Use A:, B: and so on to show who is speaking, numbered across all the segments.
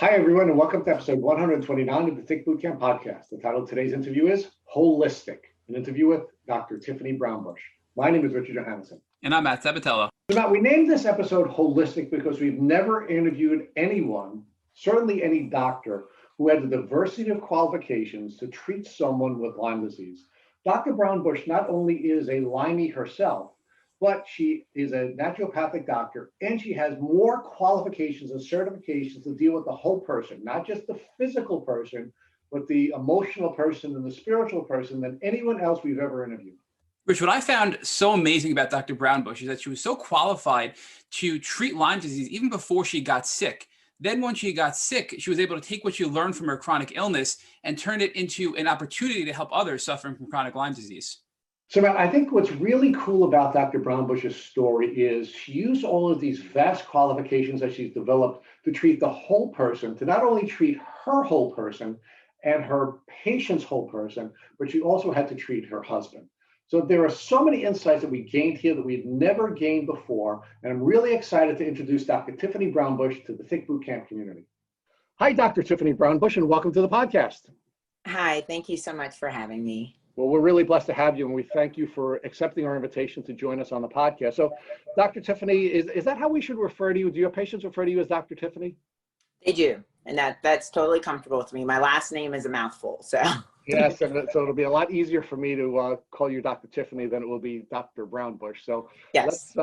A: Hi, everyone, and welcome to episode 129 of the Think Bootcamp podcast. The title of today's interview is Holistic, an interview with Dr. Tiffany Brown-Bush. My name is Richard Johannesson.
B: And I'm Matt Sabatello.
A: So Matt, we named this episode Holistic because we've never interviewed anyone, certainly any doctor, who had the diversity of qualifications to treat someone with Lyme disease. Dr. Brown-Bush not only is a Lymey herself, but she is a naturopathic doctor, and she has more qualifications and certifications to deal with the whole person, not just the physical person, but the emotional person and the spiritual person than anyone else we've ever interviewed.
B: Rich, what I found so amazing about Dr. Brown-Bush is that she was so qualified to treat Lyme disease even before she got sick. Then when she got sick, she was able to take what she learned from her chronic illness and turn it into an opportunity to help others suffering from chronic Lyme disease.
A: So Matt, I think what's really cool about Dr. Brown-Bush's story is she used all of these vast qualifications that she's developed to treat the whole person, to not only treat her whole person and her patient's whole person, but she also had to treat her husband. So there are so many insights that we gained here that we've never gained before, and I'm really excited to introduce Dr. Tiffany Brown-Bush to the Think Bootcamp community. Hi, Dr. Tiffany Brown-Bush, and welcome to the podcast.
C: Hi, thank you so much for having me.
A: Well, we're really blessed to have you, and we thank you for accepting our invitation to join us on the podcast. So, Dr. Tiffany, is that how we should refer to you? Do your patients refer to you as Dr. Tiffany?
C: They do, and that's totally comfortable with me. My last name is a mouthful, so.
A: Yes, and so it'll be a lot easier for me to call you Dr. Tiffany than it will be Dr. Brown-Bush. So
C: yes.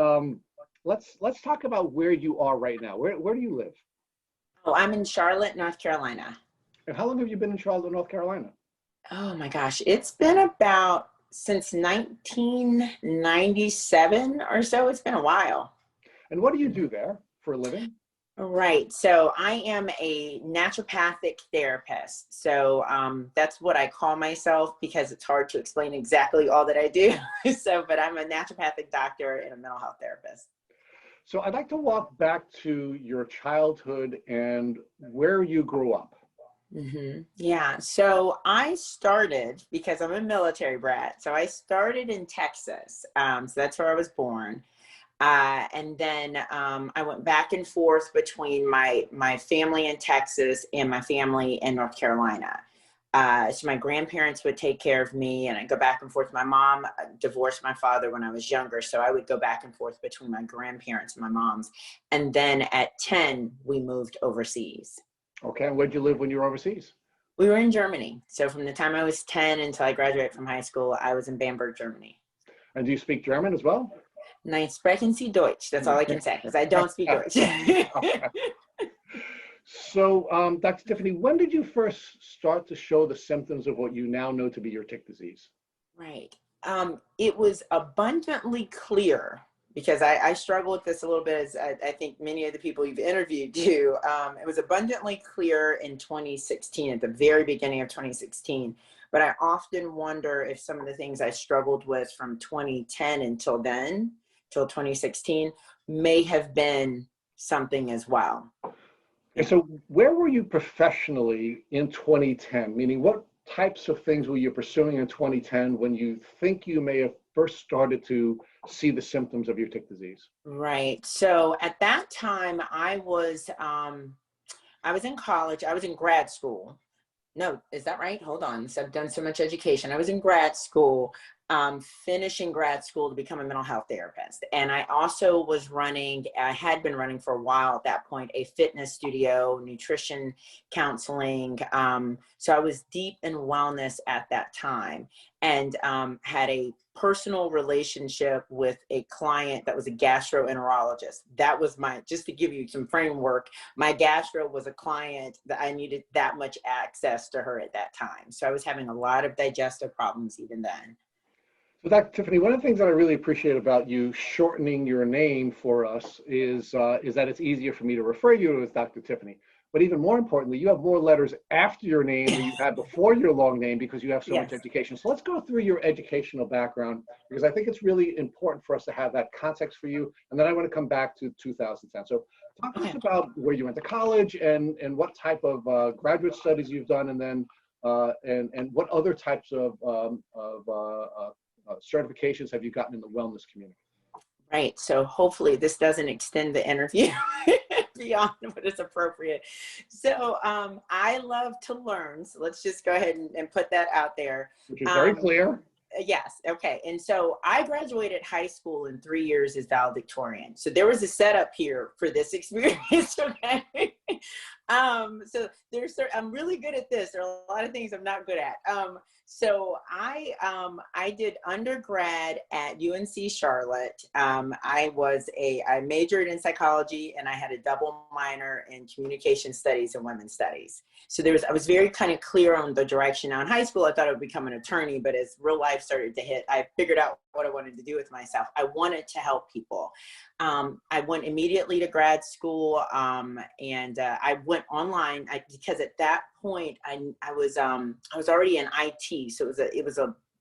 A: let's talk about where you are right now. Where do you live?
C: Oh, I'm in Charlotte, North Carolina.
A: And how long have you been in Charlotte, North Carolina?
C: Oh my gosh, it's been about since 1997 or so. It's been a while.
A: And what do you do there for a living?
C: Right. So I am a naturopathic therapist. So that's what I call myself because it's hard to explain exactly all that I do. But I'm a naturopathic doctor and a mental health therapist.
A: So I'd like to walk back to your childhood and where you grew up.
C: Mm-hmm. Yeah. So I started, because I'm a military brat, so I started in Texas. So that's where I was born. And then I went back and forth between my family in Texas and my family in North Carolina. So my grandparents would take care of me, and I'd go back and forth. My mom divorced my father when I was younger, so I would go back and forth between my grandparents and my mom's. And then at 10, we moved overseas.
A: Okay, and where'd you live when you were overseas?
C: We were in Germany. So from the time I was 10 until I graduated from high school, I was in Bamberg, Germany.
A: And do you speak German as well?
C: Nein, sprechen Sie Deutsch. That's all I can say, because I don't speak Deutsch.
A: So, Dr. Tiffany, when did you first start to show the symptoms of what you now know to be your tick disease?
C: Right. It was abundantly clear, because I struggle with this a little bit, as I think many of the people you've interviewed do. It was abundantly clear in 2016, at the very beginning of 2016. But I often wonder if some of the things I struggled with from 2010 until then, till 2016, may have been something as well.
A: And so where were you professionally in 2010? Meaning, what types of things were you pursuing in 2010 when you think you may have first started to see the symptoms of your tick disease?
C: Right. So at that time, I was in college. I was in grad school. No, is that right? Hold on. So I've done so much education. I was in grad school, finishing grad school to become a mental health therapist. And I also I had been running for a while at that point, a fitness studio, nutrition counseling. So I was deep in wellness at that time, and had a personal relationship with a client that was a gastroenterologist. That was just to give you some framework, my gastro was a client that I needed that much access to her at that time. So I was having a lot of digestive problems even then.
A: So Dr. Tiffany, one of the things that I really appreciate about you shortening your name for us is that it's easier for me to refer you to as Dr. Tiffany. But even more importantly, you have more letters after your name than you had before your long name, because you have so much education. So let's go through your educational background, because I think it's really important for us to have that context for you. And then I want to come back to 2010. So talk to us about where you went to college and what type of graduate studies you've done, and then and what other types of certifications have you gotten in the wellness community?
C: Right. So hopefully this doesn't extend the interview. beyond what is appropriate. So I love to learn. So let's just go ahead and put that out there.
A: Which is very clear.
C: Yes. Okay. And so I graduated high school in 3 years as valedictorian. So there was a setup here for this experience. Okay. So I'm really good at this. There are a lot of things I'm not good at. So I did undergrad at UNC Charlotte. I majored in psychology and I had a double minor in communication studies and women's studies. So I was very kind of clear on the direction. Now in high school, I thought I would become an attorney, but as real life started to hit, I figured out what I wanted to do with myself. I wanted to help people. I went immediately to grad school, and I went online because at that point I was already in IT, so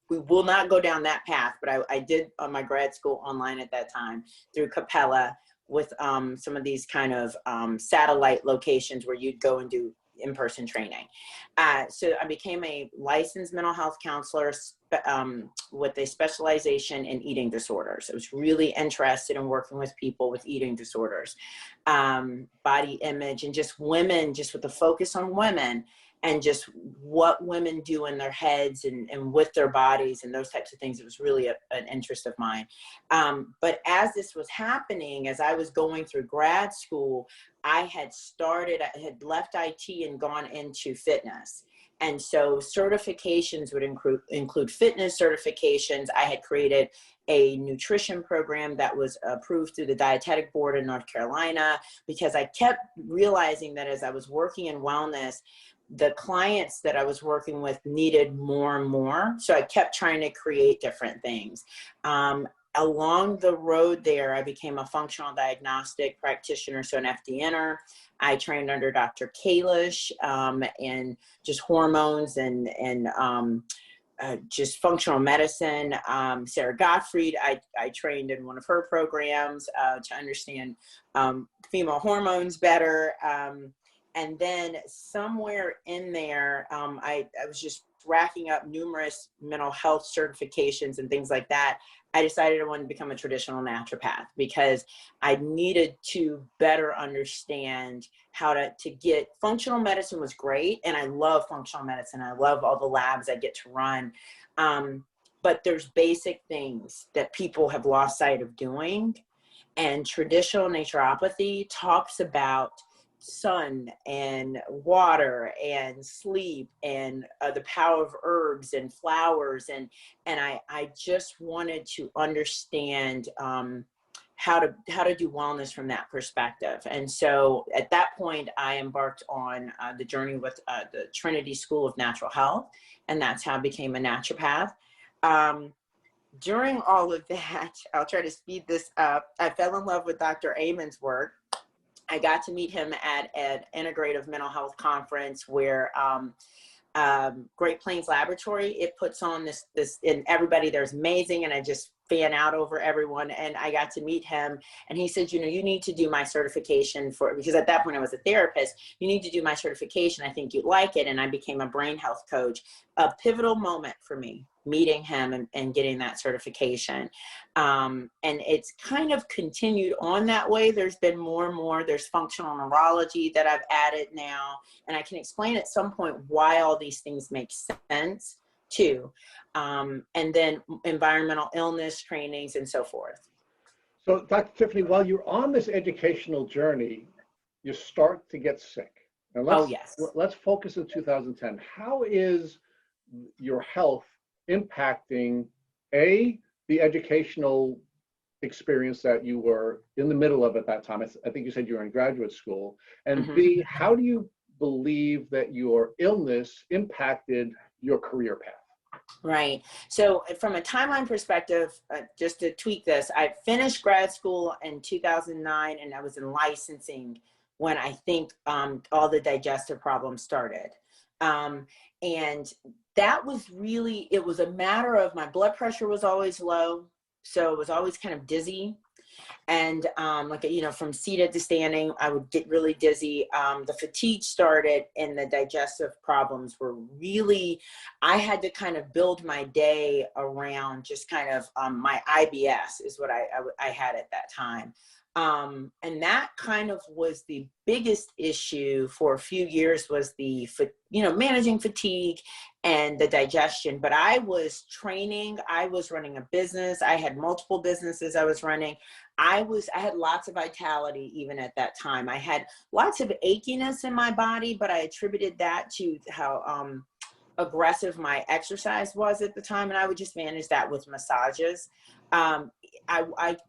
C: we will not go down that path. But I did my grad school online at that time through Capella with some of these kind of satellite locations where you'd go and do in-person training. So I became a licensed mental health counselor with a specialization in eating disorders. I was really interested in working with people with eating disorders, body image, and just women, just with the focus on women and just what women do in their heads and with their bodies and those types of things. It was really an interest of mine. But as this was happening, as I was going through grad school, I had left IT and gone into fitness. And so certifications would include fitness certifications. I had created a nutrition program that was approved through the Dietetic Board in North Carolina, because I kept realizing that as I was working in wellness, the clients that I was working with needed more and more. So I kept trying to create different things. Along the road there, I became a functional diagnostic practitioner, so an FDNer. I trained under Dr. Kalish in just hormones and just functional medicine. Sarah Gottfried, I trained in one of her programs to understand female hormones better. And then somewhere in there, I was just racking up numerous mental health certifications and things like that. I decided I wanted to become a traditional naturopath because I needed to better understand how to get functional medicine was great. And I love functional medicine. I love all the labs I get to run. But there's basic things that people have lost sight of doing. And traditional naturopathy talks about sun and water and sleep and the power of herbs and flowers, and I just wanted to understand how to do wellness from that perspective. And so at that point I embarked on the journey with the Trinity School of Natural Health, and that's how I became a naturopath. During all of that, I'll try to speed this up, I fell in love with Dr. Amen's work. I got to meet him at an integrative mental health conference where Great Plains Laboratory, it puts on this, and everybody there's amazing, and I just fan out over everyone. And I got to meet him, and he said, you know, you need to do my certification because at that point I was a therapist. You need to do my certification. I think you'd like it. And I became a brain health coach. A pivotal moment for me, meeting him and getting that certification. And it's kind of continued on that way. There's been more and more. There's functional neurology that I've added now. And I can explain at some point why all these things make sense too. And then environmental illness trainings and so forth.
A: So Dr. Tiffany, while you're on this educational journey, you start to get sick. Now let's focus on 2010. How is your health impacting the educational experience that you were in the middle of at that time? I think you said you were in graduate school. And B, how do you believe that your illness impacted your career path?
C: Right. So from a timeline perspective, just to tweak this, I finished grad school in 2009, and I was in licensing when I think all the digestive problems started. And that was really, it was a matter of my blood pressure was always low. So it was always kind of dizzy. And from seated to standing, I would get really dizzy. The fatigue started, and the digestive problems were really, I had to kind of build my day around just kind of my IBS is what I had at that time. And that kind of was the biggest issue for a few years, was the, managing fatigue and the digestion. But I was training, I was running a business. I had multiple businesses I was running. I had lots of vitality even at that time. I had lots of achiness in my body, but I attributed that to how, aggressive my exercise was at the time. And I would just manage that with massages.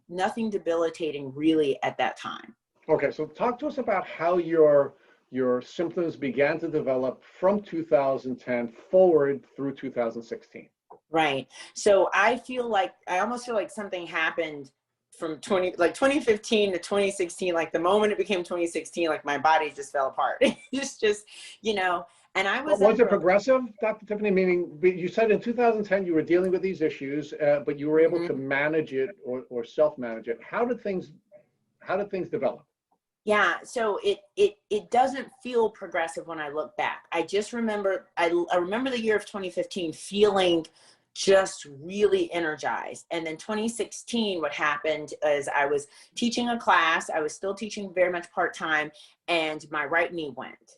C: Nothing debilitating really at that time.
A: Okay, so talk to us about how your symptoms began to develop from 2010 forward through 2016.
C: Right. So I almost feel like something happened from 2015 to 2016. Like the moment it became 2016, like my body just fell apart. It's just, and I was.
A: Was it progressive, Dr. Tiffany? Meaning, you said in 2010 you were dealing with these issues, but you were able to manage it or self-manage it. How did things develop?
C: Yeah, so it doesn't feel progressive when I look back. I just remember, I remember the year of 2015 feeling just really energized. And then 2016, what happened is I was teaching a class. I was still teaching very much part-time, and my right knee went.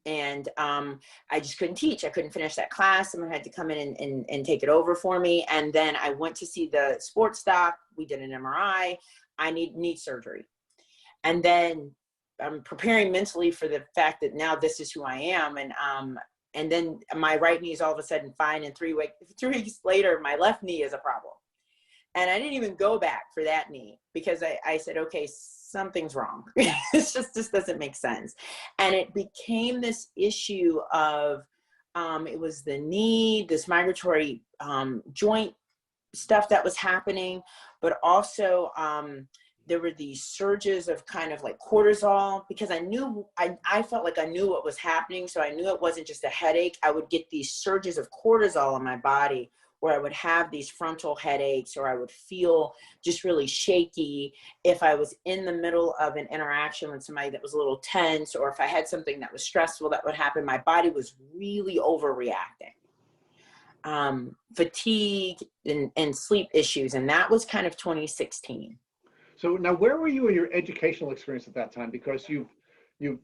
C: And I just couldn't teach. I couldn't finish that class. Someone had to come in and take it over for me. And then I went to see the sports doc. We did an MRI. I need surgery. And then I'm preparing mentally for the fact that now this is who I am. And then my right knee is all of a sudden fine. And 3 weeks later, my left knee is a problem. And I didn't even go back for that knee because I said, okay, something's wrong. This doesn't make sense. And it became this issue of, it was the knee, this migratory joint stuff that was happening, but also there were these surges of kind of like cortisol, because I felt like I knew what was happening. So I knew it wasn't just a headache. I would get these surges of cortisol in my body, where I would have these frontal headaches, or I would feel just really shaky if I was in the middle of an interaction with somebody that was a little tense, or if I had something that was stressful that would happen. My body was really overreacting. Fatigue and sleep issues, and that was kind of 2016.
A: So now, where were you in your educational experience at that time? Because you've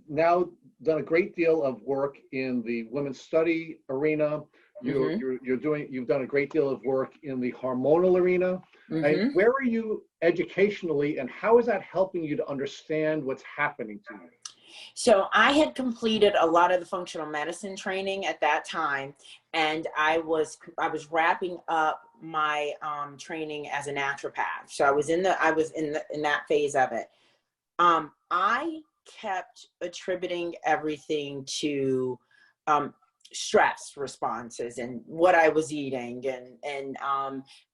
A: now done a great deal of work in the women's study arena. You've done a great deal of work in the hormonal arena. And where are you educationally, and how is that helping you to understand what's happening to you?
C: So I had completed a lot of the functional medicine training at that time, and I was wrapping up my training as a naturopath. So I was in that phase of it. I kept attributing everything to stress responses and what I was eating, and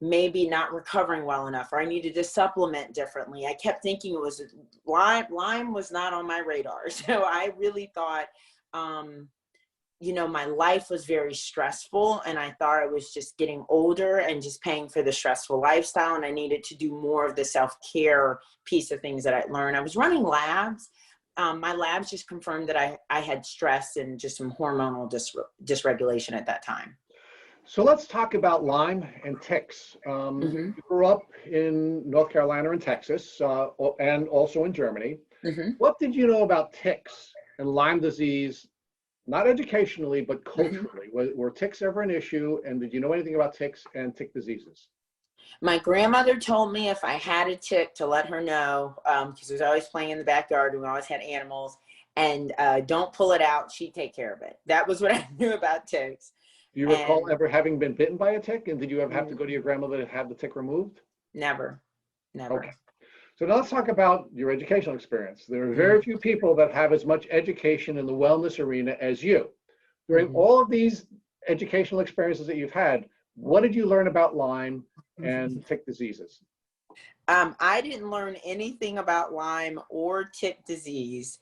C: maybe not recovering well enough, or I needed to supplement differently. I kept thinking it was Lyme was not on my radar. So I really thought, my life was very stressful, and I thought I was just getting older and just paying for the stressful lifestyle. And I needed to do more of the self-care piece of things that I learned. I was running labs. My labs just confirmed that I had stress and just some hormonal dysregulation at that time.
A: So let's talk about Lyme and ticks. You grew up in North Carolina and Texas, and also in Germany. What did you know about ticks and Lyme disease, not educationally, but culturally? Were ticks ever an issue? And did you know anything about ticks and tick diseases?
C: My grandmother told me if I had a tick to let her know, because I was always playing in the backyard. We always had animals, and don't pull it out. She'd take care of it. That was what I knew about ticks.
A: Do you recall ever having been bitten by a tick? And did you ever have to go to your grandmother to have the tick removed?
C: Never.
A: Okay. So now let's talk about your educational experience. There are very few people that have as much education in the wellness arena as you. During all of these educational experiences that you've had, what did you learn about Lyme and tick diseases?
C: I didn't learn anything about Lyme or tick disease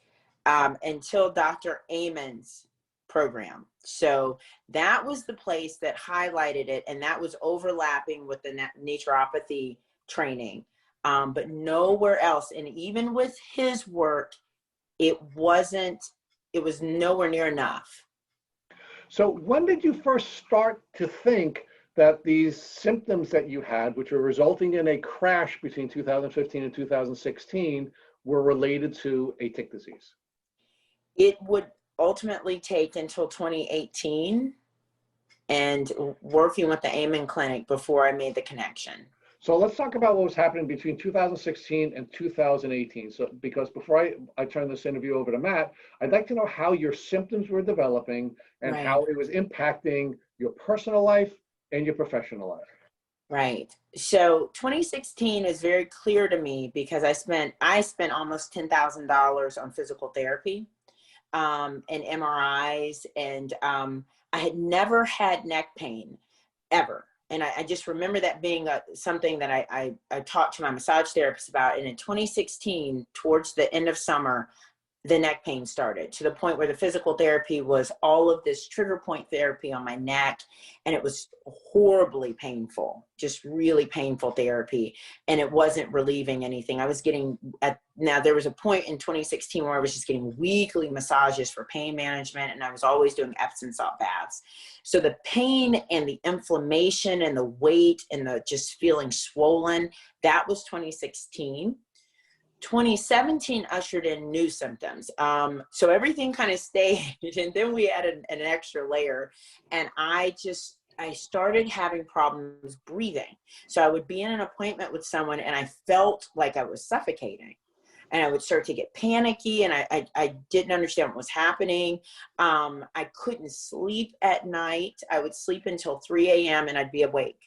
C: until Dr. Amen's program. So that was the place that highlighted it, and that was overlapping with the naturopathy training, but nowhere else. And even with his work, it was nowhere near enough.
A: So when did you first start to think that these symptoms that you had, which were resulting in a crash between 2015 and 2016, were related to a tick disease.
C: It would ultimately take until 2018 and working with the Amen Clinic before I made the connection.
A: So let's talk about what was happening between 2016 and 2018. So, because before I turn this interview over to Matt, I'd like to know how your symptoms were developing and
C: Right.
A: how it was impacting your personal life and your professional life.
C: Right. So 2016 is very clear to me because I spent almost $10,000 on physical therapy, and MRIs, and I had never had neck pain ever. And I just remember that being something that I talked to my massage therapist about. And in 2016, towards the end of summer, the neck pain started, to the point where the physical therapy was all of this trigger point therapy on my neck. And it was horribly painful, just really painful therapy. And it wasn't relieving anything. I was getting now there was a point in 2016 where I was just getting weekly massages for pain management. And I was always doing Epsom salt baths. So the pain and the inflammation and the weight and the just feeling swollen, that was 2016. 2017 ushered in new symptoms. So everything kind of stayed, and then we added an extra layer, and I started having problems breathing. So I would be in an appointment with someone and I felt like I was suffocating, and I would start to get panicky, and I didn't understand what was happening. I couldn't sleep at night. I would sleep until 3 a.m. and I'd be awake.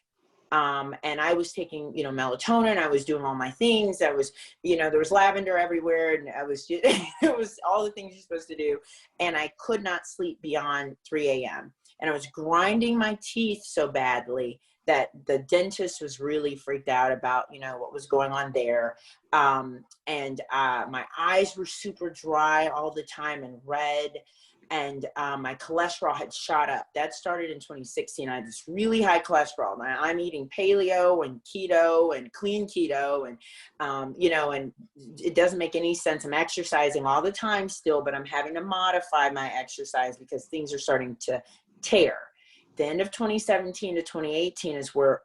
C: And I was taking, melatonin. I was doing all my things. I was, there was lavender everywhere, and I was just, it was all the things you're supposed to do. And I could not sleep beyond 3 a.m. And I was grinding my teeth so badly that the dentist was really freaked out about, what was going on there. And my eyes were super dry all the time and red. And my cholesterol had shot up. That started in 2016. I had this really high cholesterol. I'm eating paleo and keto and clean keto, and and it doesn't make any sense. I'm exercising all the time still, but I'm having to modify my exercise because things are starting to tear. The end of 2017 to 2018 is where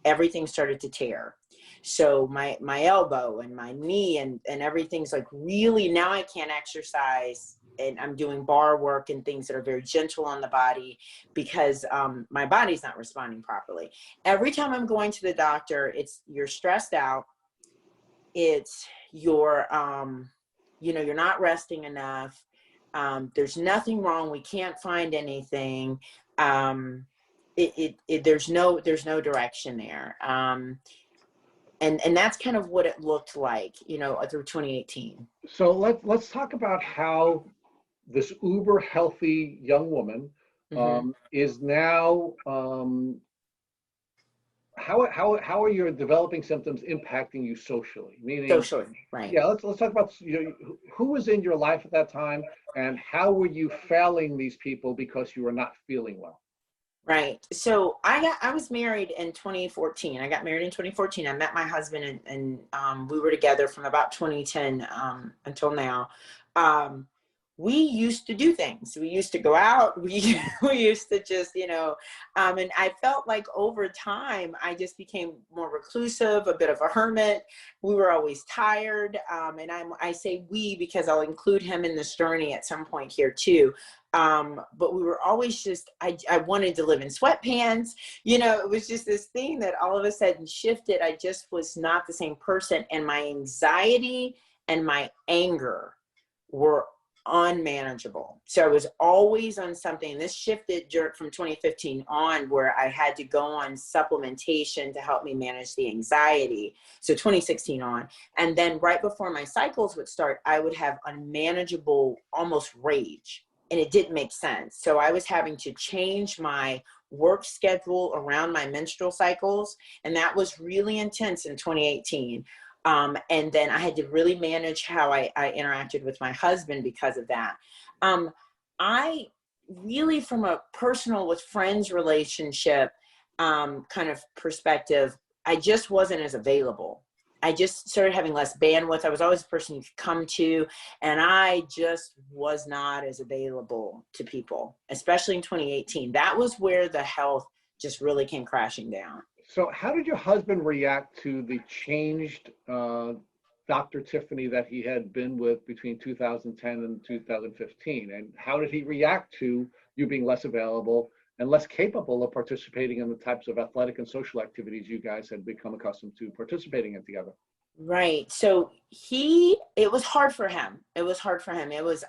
C: everything started to tear. So my elbow and my knee and everything's like really, now I can't exercise. And I'm doing bar work and things that are very gentle on the body because my body's not responding properly. Every time I'm going to the doctor, you're stressed out. It's you're not resting enough. There's nothing wrong. We can't find anything. There's no direction there. And that's kind of what it looked like, through 2018.
A: So let's talk about how this uber healthy young woman is now, how are your developing symptoms impacting you socially? Meaning,
C: socially, right?
A: Yeah, let's talk about who was in your life at that time, and how were you failing these people because you were not feeling well?
C: Right. So I was married in 2014. I got married in 2014. I met my husband and we were together from about 2010 until now. We used to do things. We used to go out. We used to just, and I felt like over time, I just became more reclusive, a bit of a hermit. We were always tired. And I say we because I'll include him in this journey at some point here too. But we were always just, I wanted to live in sweatpants. It was just this thing that all of a sudden shifted. I just was not the same person. And my anxiety and my anger were unmanageable. So I was always on something. This shifted from 2015 on, where I had to go on supplementation to help me manage the anxiety. So 2016 on. And then right before my cycles would start, I would have unmanageable, almost rage. And it didn't make sense. So I was having to change my work schedule around my menstrual cycles. And that was really intense in 2018. And then I had to really manage how I interacted with my husband because of that. I really, from a personal with friends relationship kind of perspective, I just wasn't as available. I just started having less bandwidth. I was always the person you could come to, and I just was not as available to people, especially in 2018. That was where the health just really came crashing down.
A: So how did your husband react to the changed Dr. Tiffany that he had been with between 2010 and 2015? And how did he react to you being less available and less capable of participating in the types of athletic and social activities you guys had become accustomed to participating in together?
C: Right. So it was hard for him. It was hard for him. It was,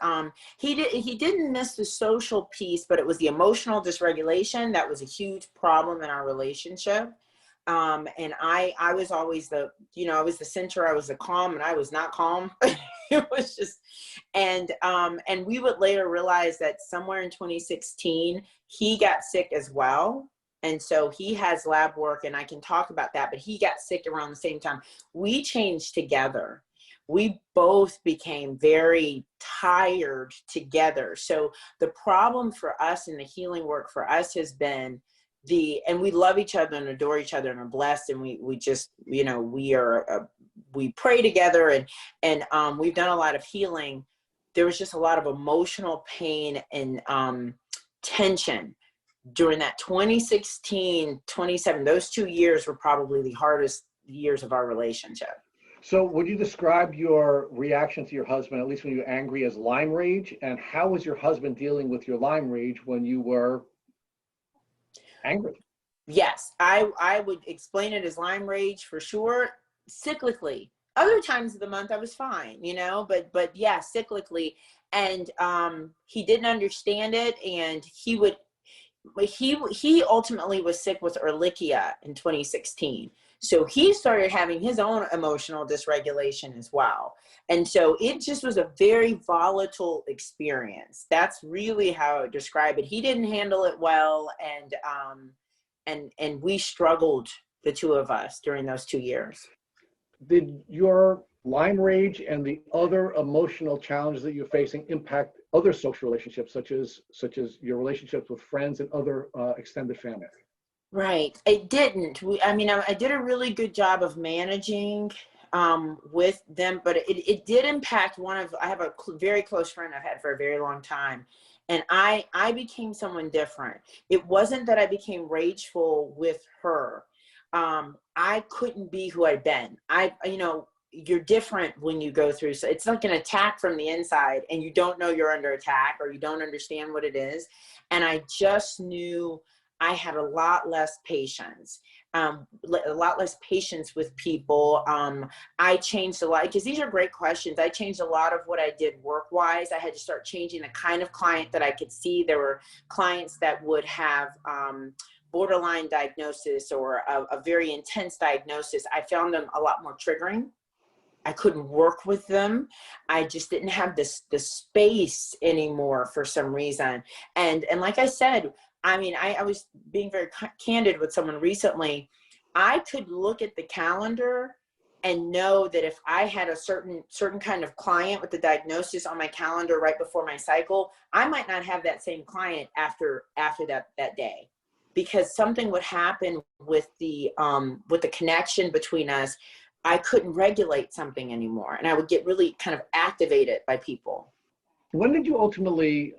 C: he didn't miss the social piece, but it was the emotional dysregulation that was a huge problem in our relationship. And I was always I was the center, I was the calm, and I was not calm. It was just, and we would later realize that somewhere in 2016, he got sick as well. And so he has lab work, and I can talk about that, but he got sick around the same time. We changed together. We both became very tired together. So the problem for us in the healing work for us has been and we love each other and adore each other and are blessed. And we just, we pray together and we've done a lot of healing. There was just a lot of emotional pain and tension during that 2016, 27, those 2 years were probably the hardest years of our relationship.
A: So would you describe your reaction to your husband, at least when you were angry, as Lyme rage? And how was your husband dealing with your Lyme rage when you were angry?
C: Yes, I would explain it as Lyme rage for sure, cyclically. Other times of the month I was fine, but yeah, cyclically. And he didn't understand it, and he ultimately was sick with Ehrlichia in 2016. So he started having his own emotional dysregulation as well. And so it just was a very volatile experience. That's really how I would describe it. He didn't handle it well. And we struggled, the two of us, during those 2 years.
A: Did your Lyme rage and the other emotional challenges that you're facing impact other social relationships, such as your relationships with friends and other extended family?
C: Right. It didn't. I did a really good job of managing with them, but it did impact I have a very close friend I've had for a very long time. And I became someone different. It wasn't that I became rageful with her. I couldn't be who I'd been. You're different when you go through. So it's like an attack from the inside, and you don't know you're under attack, or you don't understand what it is. And I just knew I had a lot less patience, with people. I changed a lot, because these are great questions. I changed a lot of what I did work-wise. I had to start changing the kind of client that I could see. There were clients that would have borderline diagnosis or a very intense diagnosis. I found them a lot more triggering. I couldn't work with them. I just didn't have the space anymore for some reason. And like I said, I was being very candid with someone recently. I could look at the calendar and know that if I had a certain kind of client with the diagnosis on my calendar right before my cycle, I might not have that same client after that day, because something would happen with the connection between us. I couldn't regulate something anymore, and I would get really kind of activated by people.
A: When did you ultimately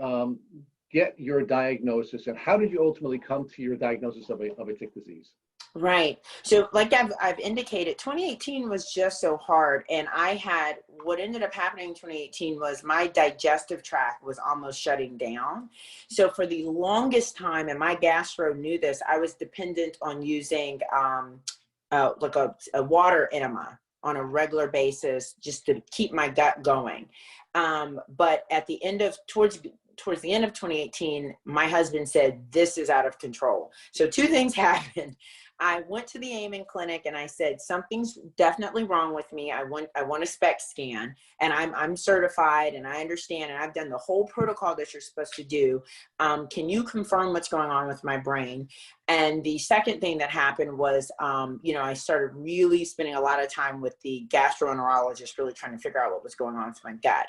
A: get your diagnosis, and how did you ultimately come to your diagnosis of a tick disease?
C: Right. So like I've indicated, 2018 was just so hard. And what ended up happening in 2018 was my digestive tract was almost shutting down. So for the longest time, and my gastro knew this, I was dependent on using like a water enema on a regular basis just to keep my gut going. But at the end of, towards the end of 2018, my husband said, this is out of control. So two things happened. I went to the Amen clinic and I said, something's definitely wrong with me. I want a SPECT scan, and I'm certified and I understand, and I've done the whole protocol that you're supposed to do. Can you confirm what's going on with my brain? And the second thing that happened was, I started really spending a lot of time with the gastroenterologist, really trying to figure out what was going on with my gut.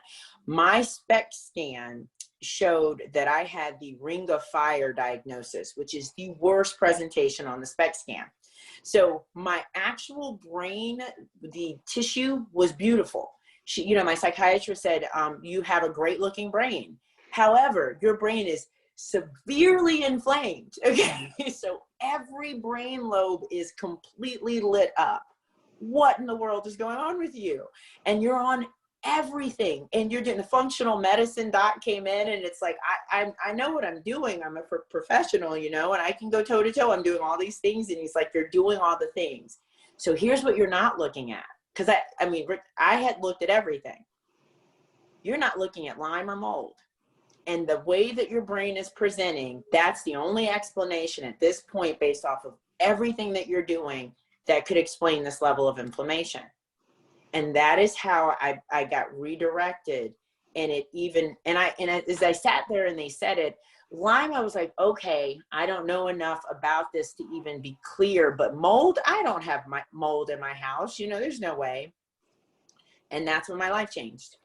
C: My SPECT scan showed that I had the Ring of Fire diagnosis, which is the worst presentation on the SPECT scan. So my actual brain, the tissue was beautiful. My psychiatrist said, you have a great looking brain. However, your brain is severely inflamed. Okay, so every brain lobe is completely lit up. What in the world is going on with you? And you're on everything, and you're doing the functional medicine doc came in, and it's like, I know what I'm doing. I'm a professional, you know, and I can go toe to toe. I'm doing all these things. And he's like, you're doing all the things. So here's what you're not looking at. Cause I mean, Rick, I had looked at everything. You're not looking at Lyme or mold. And the way that your brain is presenting, that's the only explanation at this point, based off of everything that you're doing, that could explain this level of inflammation. And that is how I got redirected. And as I sat there and they said it, Lyme, I was like, okay, I don't know enough about this to even be clear, but mold, I don't have my mold in my house. You know, there's no way. And that's when my life changed.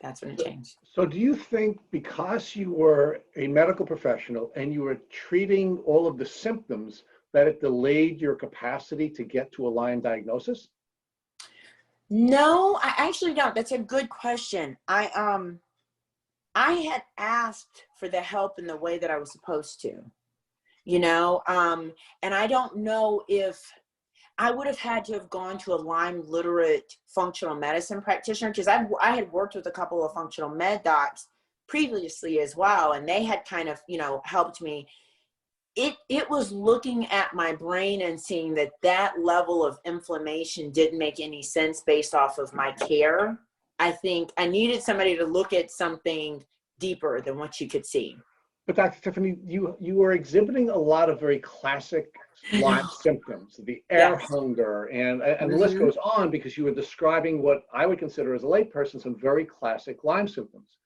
C: That's when it changed.
A: So do you think because you were a medical professional and you were treating all of the symptoms that it delayed your capacity to get to a Lyme diagnosis?
C: No, I actually don't. That's a good question. I had asked for the help in the way that I was supposed to, you know, and I don't know if I would have had to have gone to a Lyme literate functional medicine practitioner, because I had worked with a couple of functional med docs previously as well, and they had kind of, you know, helped me. It was looking at my brain and seeing that level of inflammation didn't make any sense based off of my care. I think I needed somebody to look at something deeper than what you could see.
A: But Dr. Tiffany, you were exhibiting a lot of very classic Lyme symptoms, the air
C: Yes.
A: hunger, and the list goes on, because you were describing what I would consider as a layperson some very classic Lyme symptoms.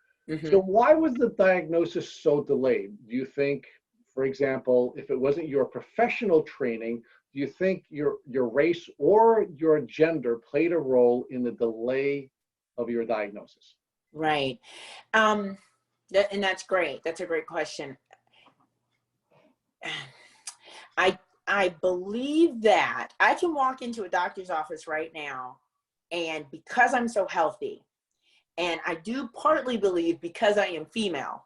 A: So why was the diagnosis so delayed? Do you think, for example, if it wasn't your professional training, do you think your race or your gender played a role in the delay of your diagnosis?
C: Right. And that's great. That's a great question. I believe that I can walk into a doctor's office right now, and because I'm so healthy, and I do partly believe because I am female,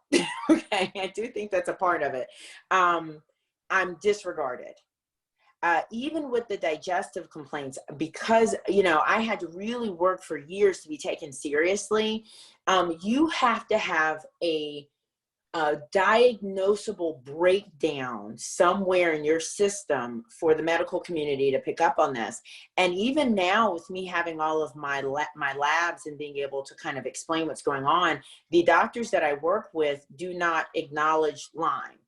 C: okay, I do think that's a part of it, I'm disregarded. Even with the digestive complaints, because, you know, I had to really work for years to be taken seriously. You have to have a diagnosable breakdown somewhere in your system for the medical community to pick up on this. And even now, with me having all of my labs and being able to kind of explain what's going on, the doctors that I work with do not acknowledge Lyme.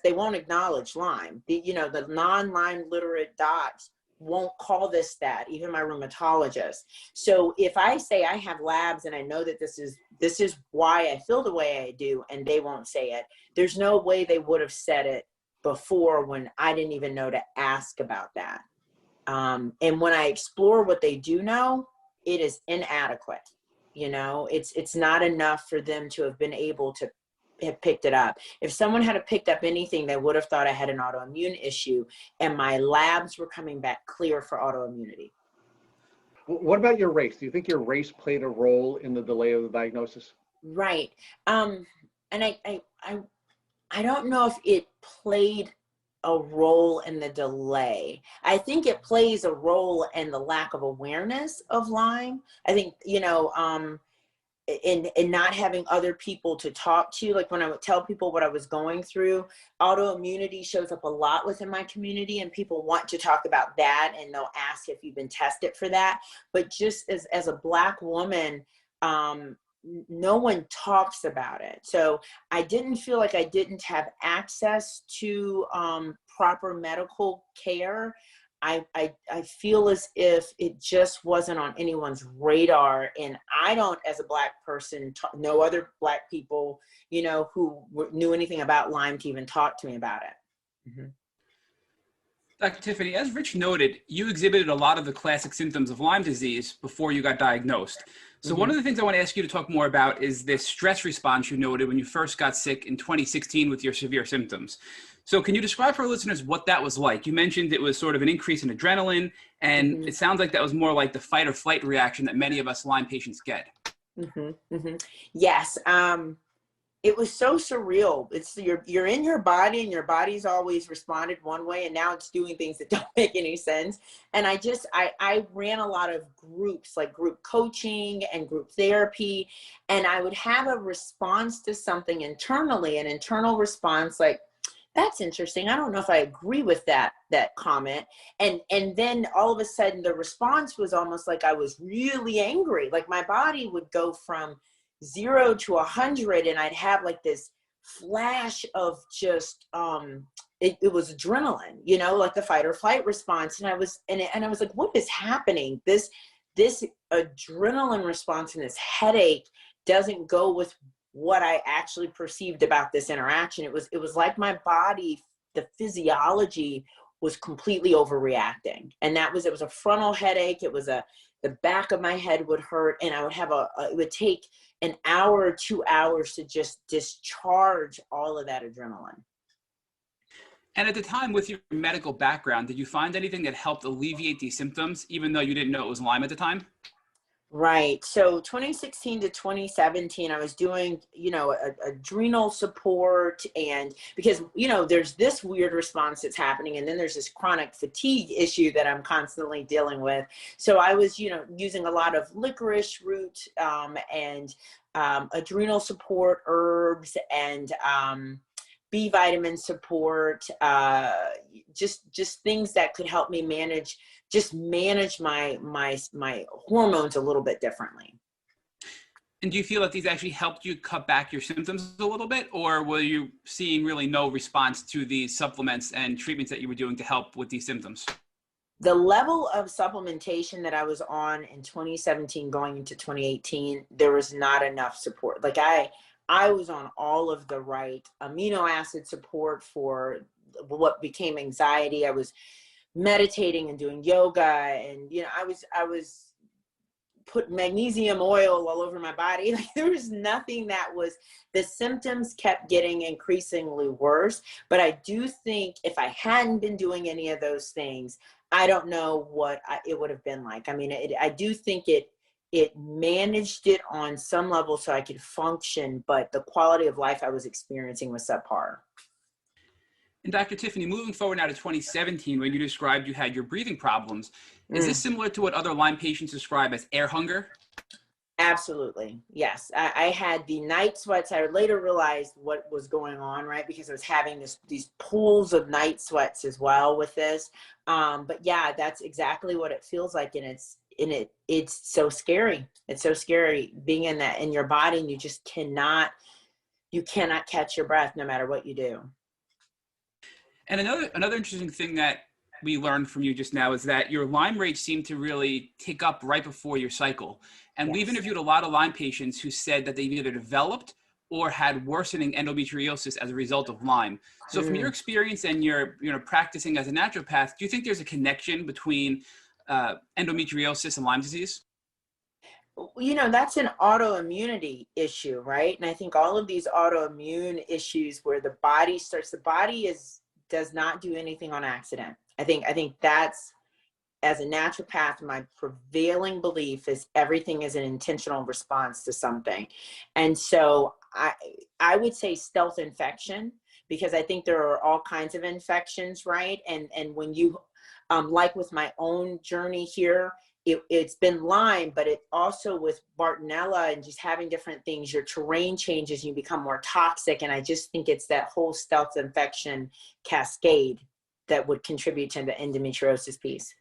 C: They won't acknowledge Lyme. The non-Lyme literate docs won't call this that, even my rheumatologist. So if I say I have labs and I know that this is why I feel the way I do, and they won't say it, there's no way they would have said it before when I didn't even know to ask about that. And when I explore what they do know, it is inadequate. You know, it's not enough for them to have been able to have picked it up. If someone had picked up anything, they would have thought I had an autoimmune issue, and my labs were coming back clear for autoimmunity.
A: What about your race? Do you think your race played a role in the delay of the diagnosis?
C: Right. And I don't know if it played a role in the delay. I think it plays a role in the lack of awareness of Lyme. I think, you know, in not having other people to talk to. Like when I would tell people what I was going through, autoimmunity shows up a lot within my community, and people want to talk about that, and they'll ask if you've been tested for that. But just as a Black woman, no one talks about it. So I didn't feel like I didn't have access to proper medical care. I feel as if it just wasn't on anyone's radar. And I don't, as a Black person, know other Black people, you know, who knew anything about Lyme to even talk to me about it.
B: Dr. Tiffany, as Rich noted, you exhibited a lot of the classic symptoms of Lyme disease before you got diagnosed. So one of the things I want to ask you to talk more about is this stress response you noted when you first got sick in 2016 with your severe symptoms. So can you describe for our listeners what that was like? You mentioned it was sort of an increase in adrenaline, and it sounds like that was more like the fight or flight reaction that many of us Lyme patients get.
C: Yes. it was so surreal. It's you're in your body, and your body's always responded one way, and now it's doing things that don't make any sense. And I ran a lot of groups, like group coaching and group therapy, and I would have a response to something internally, an internal response like, that's interesting. I don't know if I agree with that comment. And then all of a sudden the response was almost like I was really angry. Like my body would go from 0 to 100, and I'd have like this flash of just it was adrenaline, you know, like the fight or flight response. And I was like, what is happening? This adrenaline response and this headache doesn't go with what I actually perceived about this interaction. It was like my body, the physiology was completely overreacting. And it was a frontal headache. It was the back of my head would hurt, and I would have it would take an hour or 2 hours to just discharge all of that adrenaline.
B: And at the time, with your medical background, did you find anything that helped alleviate these symptoms, even though you didn't know it was Lyme at the time?
C: Right. So 2016 to 2017, I was doing, you know, adrenal support, and because, you know, there's this weird response that's happening, and then there's this chronic fatigue issue that I'm constantly dealing with. So I was, you know, using a lot of licorice root and adrenal support, herbs, and B vitamin support, just things that could help me manage my hormones a little bit differently.
B: And do you feel that these actually helped you cut back your symptoms a little bit, or were you seeing really no response to these supplements and treatments that you were doing to help with these symptoms?
C: The level of supplementation that I was on in 2017 going into 2018, there was not enough support. Like I was on all of the right amino acid support for what became anxiety. I was meditating and doing yoga, and, you know, I was put magnesium oil all over my body. Like there was nothing the symptoms kept getting increasingly worse. But I do think if I hadn't been doing any of those things, I don't know what it would have been like. I mean, I do think it managed it on some level so I could function, but the quality of life I was experiencing was subpar.
B: And Dr. Tiffany, moving forward now to 2017, when you described you had your breathing problems, is this similar to what other Lyme patients describe as air hunger?
C: Absolutely. Yes. I had the night sweats. I later realized what was going on, right? Because I was having these pools of night sweats as well with this. But yeah, that's exactly what it feels like. And it's so scary. It's so scary being in your body, and you cannot catch your breath no matter what you do.
B: And another interesting thing that we learned from you just now is that your Lyme rates seem to really tick up right before your cycle. And
C: Yes.
B: we've interviewed a lot of Lyme patients who said that they've either developed or had worsening endometriosis as a result of Lyme. So from your experience and your practicing as a naturopath, do you think there's a connection between endometriosis and Lyme disease?
C: You know, that's an autoimmunity issue, right? And I think all of these autoimmune issues where the body does not do anything on accident. I think that's, as a naturopath, my prevailing belief is everything is an intentional response to something. And so I would say stealth infection, because I think there are all kinds of infections, right? And when you, like with my own journey here, it's been Lyme, but it also with Bartonella and just having different things, your terrain changes, you become more toxic. And I just think it's that whole stealth infection cascade that would contribute to the endometriosis piece.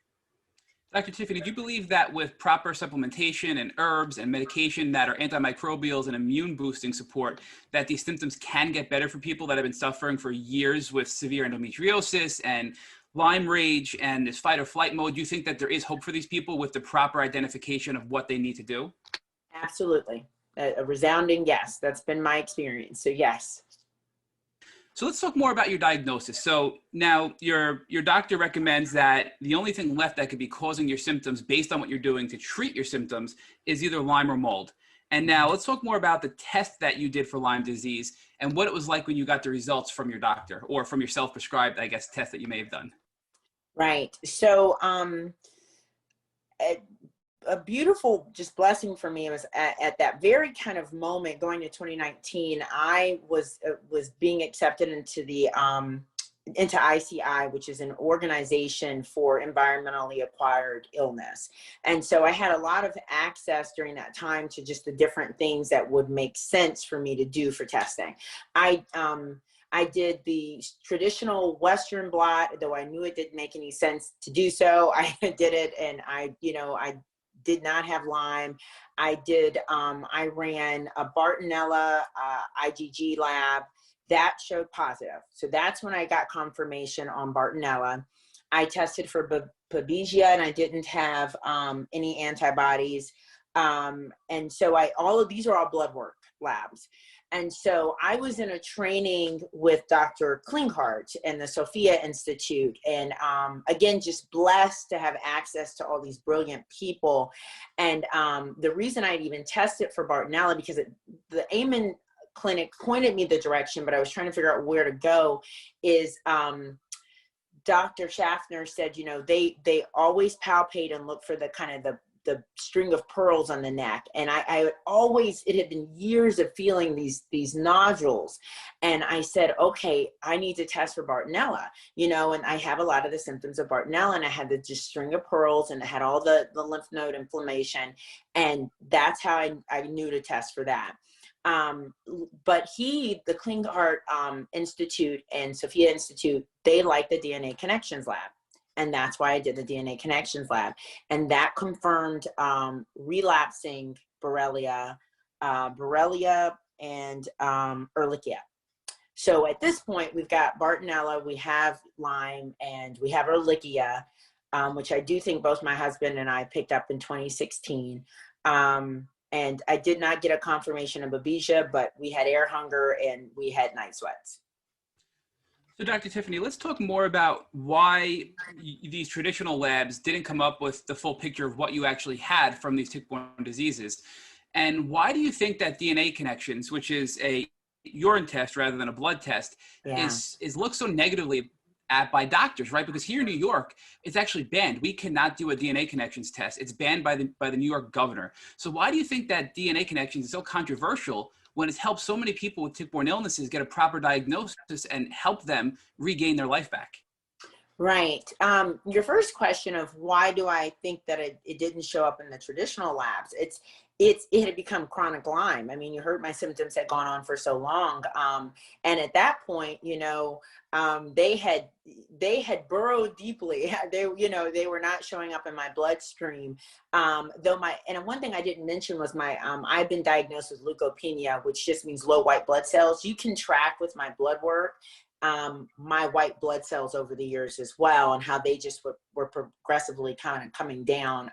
B: Dr. Tiffany, do you believe that with proper supplementation and herbs and medication that are antimicrobials and immune boosting support, that these symptoms can get better for people that have been suffering for years with severe endometriosis and Lyme rage and this fight or flight mode? Do you think that there is hope for these people with the proper identification of what they need to do?
C: Absolutely. A resounding yes. That's been my experience. So yes.
B: So let's talk more about your diagnosis. So now your doctor recommends that the only thing left that could be causing your symptoms based on what you're doing to treat your symptoms is either Lyme or mold. And now let's talk more about the test that you did for Lyme disease and what it was like when you got the results from your doctor or from your self-prescribed, I guess, test that you may have done.
C: Right. So a beautiful just blessing for me was at that very kind of moment going to 2019, I was being accepted into the into ICI, which is an organization for environmentally acquired illness. And so I had a lot of access during that time to just the different things that would make sense for me to do for testing. I did the traditional Western blot, though I knew it didn't make any sense to do so. I did it, and I did not have Lyme. I ran a Bartonella IgG lab that showed positive. So that's when I got confirmation on Bartonella. I tested for Babesia, and I didn't have any antibodies. And so all of these are all blood work labs. And so I was in a training with Dr. Klinghardt and the Sophia Institute. And again, just blessed to have access to all these brilliant people. And the reason I'd even tested for Bartonella, because the Amen Clinic pointed me the direction, but I was trying to figure out where to go, is Dr. Schaffner said, they always palpate and look for the kind of the string of pearls on the neck. And I would always, it had been years of feeling these nodules. And I said, okay, I need to test for Bartonella, and I have a lot of the symptoms of Bartonella, and I had the just string of pearls, and I had all the lymph node inflammation. And that's how I knew to test for that. But the Klinghardt Institute and Sophia Institute, they like the DNA Connections Lab. And that's why I did the DNA Connections Lab. And that confirmed relapsing Borrelia and Ehrlichia. So at this point, we've got Bartonella, we have Lyme, and we have Ehrlichia, which I do think both my husband and I picked up in 2016. And I did not get a confirmation of Babesia, but we had air hunger and we had night sweats.
B: So Dr. Tiffany, let's talk more about why these traditional labs didn't come up with the full picture of what you actually had from these tick-borne diseases. And why do you think that DNA Connections, which is a urine test rather than a blood test, is looked so negatively at by doctors, right? Because here in New York, it's actually banned. We cannot do a DNA Connections test. It's banned by the New York governor. So why do you think that DNA Connections is so controversial when it's helped so many people with tick-borne illnesses get a proper diagnosis and help them regain their life back?
C: Right. Your first question of why do I think that it didn't show up in the traditional labs? It had become chronic Lyme. I mean, you heard my symptoms had gone on for so long. And at that point, they had burrowed deeply. They were not showing up in my bloodstream. And one thing I didn't mention was I've been diagnosed with leukopenia, which just means low white blood cells. You can track with my blood work my white blood cells over the years as well, and how they just were progressively kind of coming down.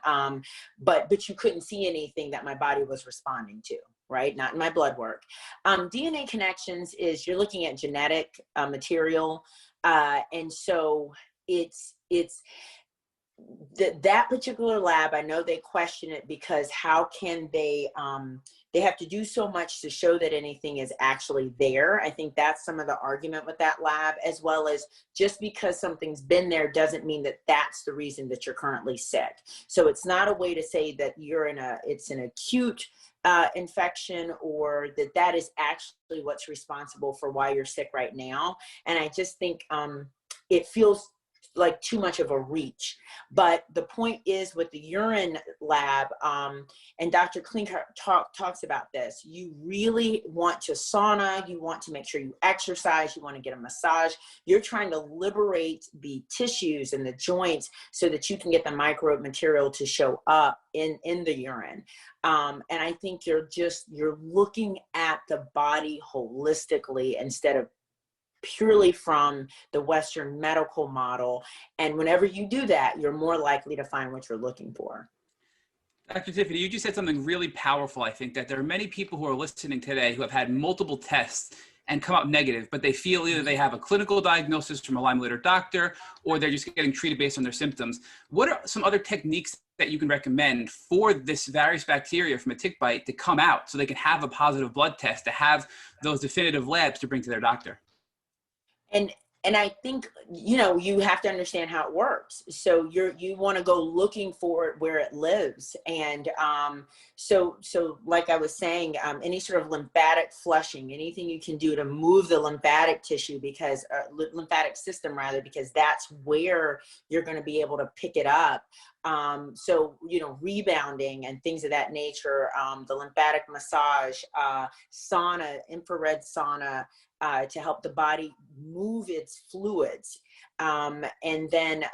C: But you couldn't see anything that my body was responding to, right? Not in my blood work. DNA Connections is you're looking at genetic material. And so it's that particular lab, I know they question it because how can they have to do so much to show that anything is actually there. I think that's some of the argument with that lab, as well as just because something's been there doesn't mean that that's the reason that you're currently sick. So it's not a way to say that it's an acute infection, or that is actually what's responsible for why you're sick right now. And I just think it feels like too much of a reach. But the point is with the urine lab, and Dr. Klinghardt talks about this, you really want to sauna, you want to make sure you exercise, you want to get a massage. You're trying to liberate the tissues and the joints so that you can get the microbe material to show up in the urine. And I think you're looking at the body holistically instead of purely from the Western medical model. And whenever you do that, you're more likely to find what you're looking for.
B: Dr. Tiffany, you just said something really powerful. I think that there are many people who are listening today who have had multiple tests and come up negative, but they feel either they have a clinical diagnosis from a Lyme-related doctor, or they're just getting treated based on their symptoms. What are some other techniques that you can recommend for this various bacteria from a tick bite to come out so they can have a positive blood test, to have those definitive labs to bring to their doctor?
C: And And I think, you have to understand how it works. So you want to go looking for it where it lives. And so like I was saying, any sort of lymphatic flushing, anything you can do to move the lymphatic tissue, because lymphatic system rather, because that's where you're going to be able to pick it up. So, rebounding and things of that nature, the lymphatic massage, sauna, infrared sauna, to help the body move its fluids. And then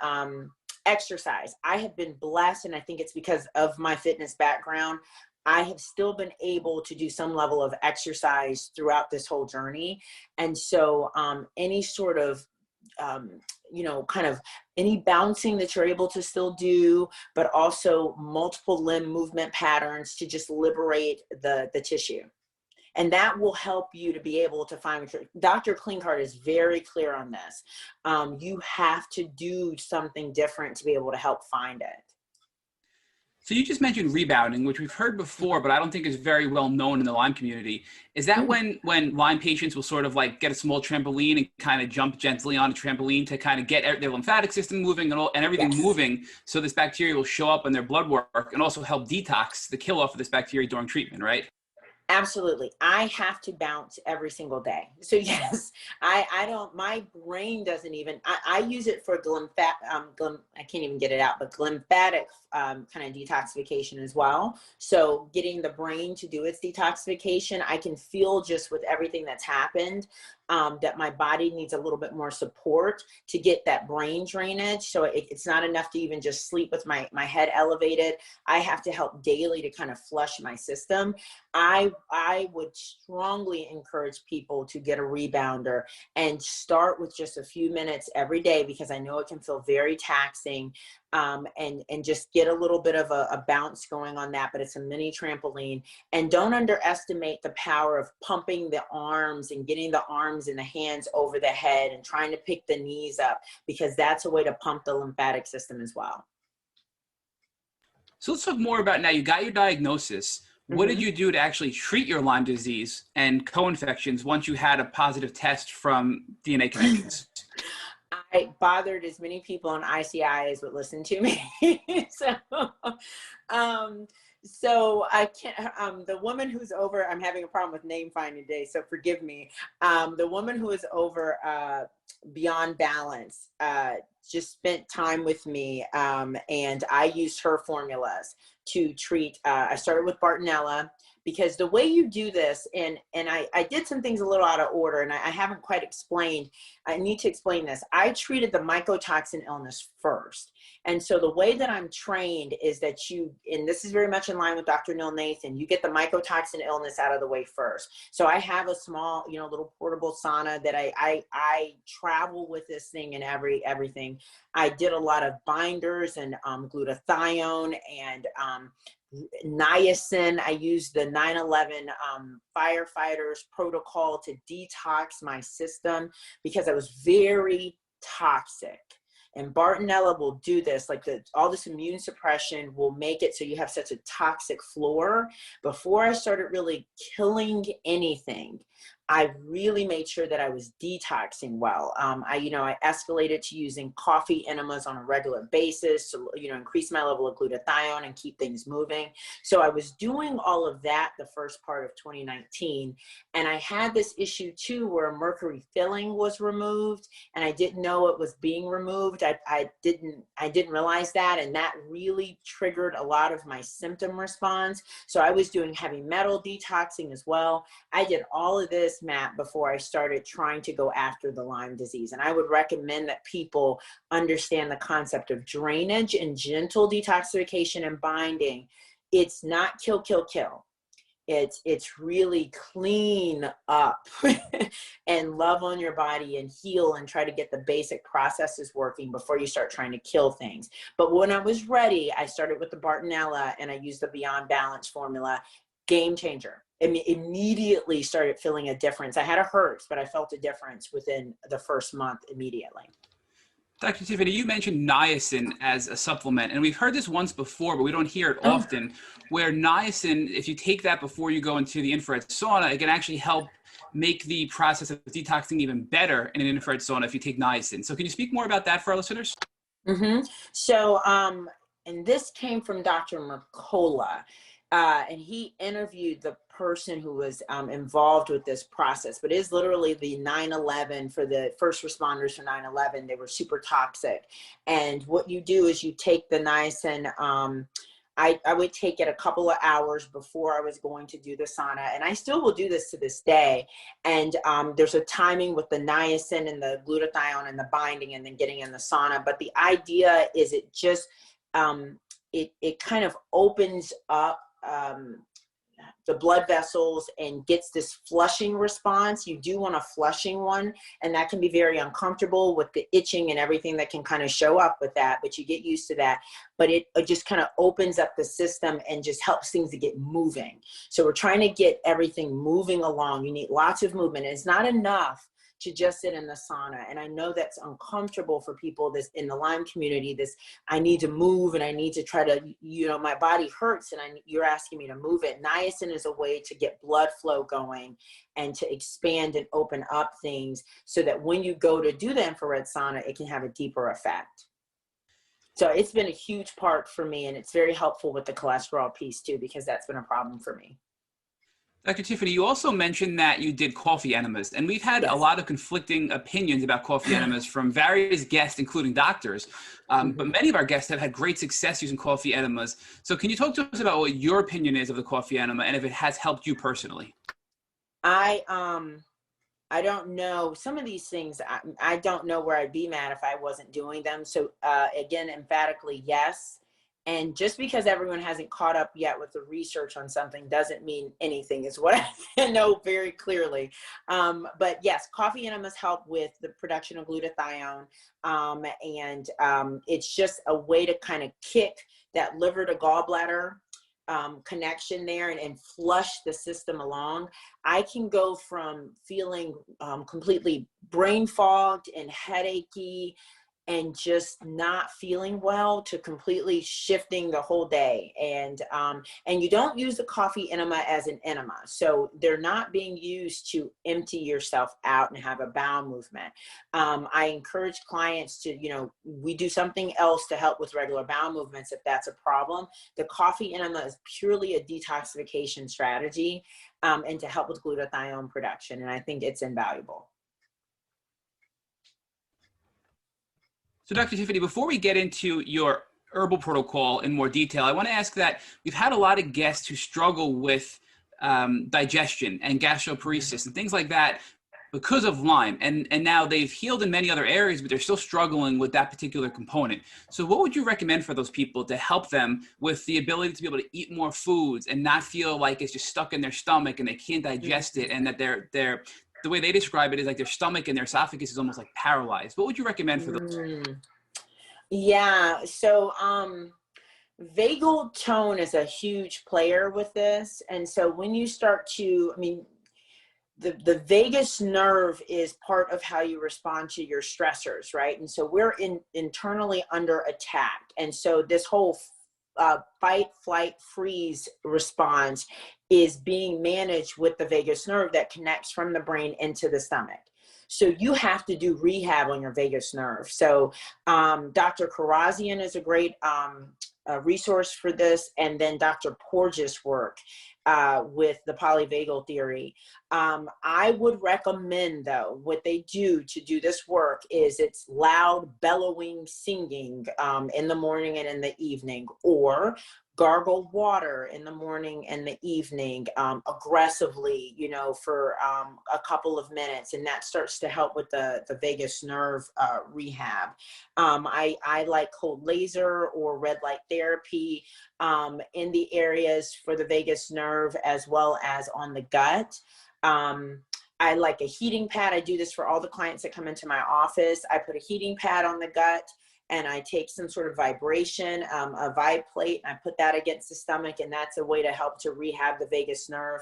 C: exercise. I have been blessed, and I think it's because of my fitness background, I have still been able to do some level of exercise throughout this whole journey. And so any sort of kind of any bouncing that you're able to still do, but also multiple limb movement patterns to just liberate the tissue. And that will help you to be able to find what Dr. Klinkhardt is very clear on this. You have to do something different to be able to help find it.
B: So you just mentioned rebounding, which we've heard before, but I don't think is very well known in the Lyme community. Is that when Lyme patients will sort of like get a small trampoline and kind of jump gently on a trampoline to kind of get their lymphatic system moving and everything moving, so this bacteria will show up in their blood work and also help detox the kill off of this bacteria during treatment, right?
C: Absolutely. I have to bounce every single day. So yes, I don't, my brain doesn't even, I use it for I can't even get it out, but glymphatic kind of detoxification as well. So getting the brain to do its detoxification, I can feel just with everything that's happened, that my body needs a little bit more support to get that brain drainage. So it's not enough to even just sleep with my head elevated. I have to help daily to kind of flush my system. I would strongly encourage people to get a rebounder and start with just a few minutes every day, because I know it can feel very taxing, and just get a little bit of a bounce going on that, but it's a mini trampoline. And don't underestimate the power of pumping the arms and getting the arms and the hands over the head and trying to pick the knees up, because that's a way to pump the lymphatic system as well.
B: So let's talk more about, now you got your diagnosis. What did you do to actually treat your Lyme disease and co-infections once you had a positive test from DNA Connections?
C: I bothered as many people on ICI as would listen to me. So I can't, the woman who's over, I'm having a problem with name finding today, so forgive me. The woman who is over Beyond Balance just spent time with me, and I used her formulas to treat, I started with Bartonella, because the way you do this, and I did some things a little out of order, and I haven't quite explained, I need to explain this. I treated the mycotoxin illness first. And so the way that I'm trained is that and this is very much in line with Dr. Neil Nathan, you get the mycotoxin illness out of the way first. So I have a small, little portable sauna that I travel with this thing and everything. I did a lot of binders and glutathione and niacin. I used the 9/11 firefighters protocol to detox my system because I was very toxic. And Bartonella will do this, like all this immune suppression will make it so you have such a toxic floor. Before I started really killing anything, I really made sure that I was detoxing well. I escalated to using coffee enemas on a regular basis to, increase my level of glutathione and keep things moving. So I was doing all of that the first part of 2019. And I had this issue too, where a mercury filling was removed and I didn't know it was being removed. I didn't realize that. And that really triggered a lot of my symptom response. So I was doing heavy metal detoxing as well. I did all of this, Matt, before I started trying to go after the Lyme disease. And I would recommend that people understand the concept of drainage and gentle detoxification and binding. It's not kill, kill, kill. It's really clean up and love on your body and heal and try to get the basic processes working before you start trying to kill things. But when I was ready, I started with the Bartonella and I used the Beyond Balance formula. Game changer. Immediately started feeling a difference. I had a herpes, but I felt a difference within the first month immediately.
B: Dr. Tiffany, you mentioned niacin as a supplement, and we've heard this once before, but we don't hear it often, where niacin, if you take that before you go into the infrared sauna, it can actually help make the process of detoxing even better in an infrared sauna if you take niacin. So can you speak more about that for our listeners?
C: So, and this came from Dr. Mercola, and he interviewed the person who was involved with this process, but it is literally the 9/11 for the first responders for 9/11. They were super toxic. And what you do is you take the niacin. I would take it a couple of hours before I was going to do the sauna, and I still will do this to this day. And there's a timing with the niacin and the glutathione and the binding and then getting in the sauna. But the idea is it just, it kind of opens up the blood vessels and gets this flushing response. You do want a flushing one, and that can be very uncomfortable with the itching and everything that can kind of show up with that, but you get used to that. But it just kind of opens up the system and just helps things to get moving. So we're trying to get everything moving along. You need lots of movement. It's not enough to just sit in the sauna. And I know that's uncomfortable for people this in the Lyme community, this, I need to move and I need to try to, my body hurts and you're asking me to move it. Niacin is a way to get blood flow going and to expand and open up things so that when you go to do the infrared sauna, it can have a deeper effect. So it's been a huge part for me, and it's very helpful with the cholesterol piece too, because that's been a problem for me.
B: Dr. Tiffany, you also mentioned that you did coffee enemas, and we've had a lot of conflicting opinions about coffee enemas from various guests, including doctors. But many of our guests have had great success using coffee enemas. So can you talk to us about what your opinion is of the coffee enema and if it has helped you personally?
C: I don't know. Some of these things, I don't know where I'd be mad if I wasn't doing them. So again, emphatically, yes. And just because everyone hasn't caught up yet with the research on something doesn't mean anything, is what I know very clearly. But yes, coffee enemas help with the production of glutathione. And it's just a way to kind of kick that liver to gallbladder connection there and flush the system along. I can go from feeling completely brain fogged and headachy and just not feeling well to completely shifting the whole day. And you don't use the coffee enema as an enema. So they're not being used to empty yourself out and have a bowel movement. I encourage clients to, we do something else to help with regular bowel movements if that's a problem. The coffee enema is purely a detoxification strategy and to help with glutathione production. And I think it's invaluable.
B: So Dr. Tiffany, before we get into your herbal protocol in more detail, I want to ask that we've had a lot of guests who struggle with digestion and gastroparesis and things like that because of Lyme. And now they've healed in many other areas, but they're still struggling with that particular component. So what would you recommend for those people to help them with the ability to be able to eat more foods and not feel like it's just stuck in their stomach and they can't digest it, and that they're the way they describe it is like their stomach and their esophagus is almost like paralyzed? What would you recommend for those?
C: Yeah. So, vagal tone is a huge player with this. And so when you start to, the vagus nerve is part of how you respond to your stressors, right? And so we're internally under attack. And so this whole fight, flight, freeze response is being managed with the vagus nerve that connects from the brain into the stomach. So you have to do rehab on your vagus nerve. So Dr. Karazian is a great resource for this. And then Dr. Porges' work with the polyvagal theory. I would recommend, though, what they do to do this work is it's loud, bellowing, singing in the morning and in the evening, or gargle water in the morning and the evening aggressively, for a couple of minutes, and that starts to help with the vagus nerve rehab. I like cold laser or red light therapy in the areas for the vagus nerve as well as on the gut. I like a heating pad. I do this for all the clients that come into my office. I put a heating pad on the gut, and I take some sort of vibration, a vibe plate, and I put that against the stomach, and that's a way to help to rehab the vagus nerve.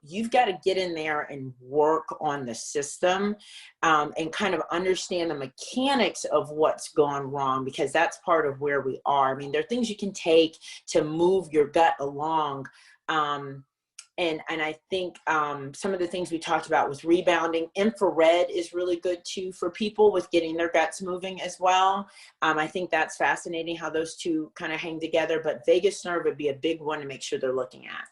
C: You've got to get in there and work on the system, and kind of understand the mechanics of what's gone wrong, because that's part of where we are. I mean, there are things you can take to move your gut along. And I think some of the things we talked about was rebounding. Infrared is really good too for people with getting their guts moving as well. I think that's fascinating how those two kind of hang together, but vagus nerve would be a big one to make sure they're looking at.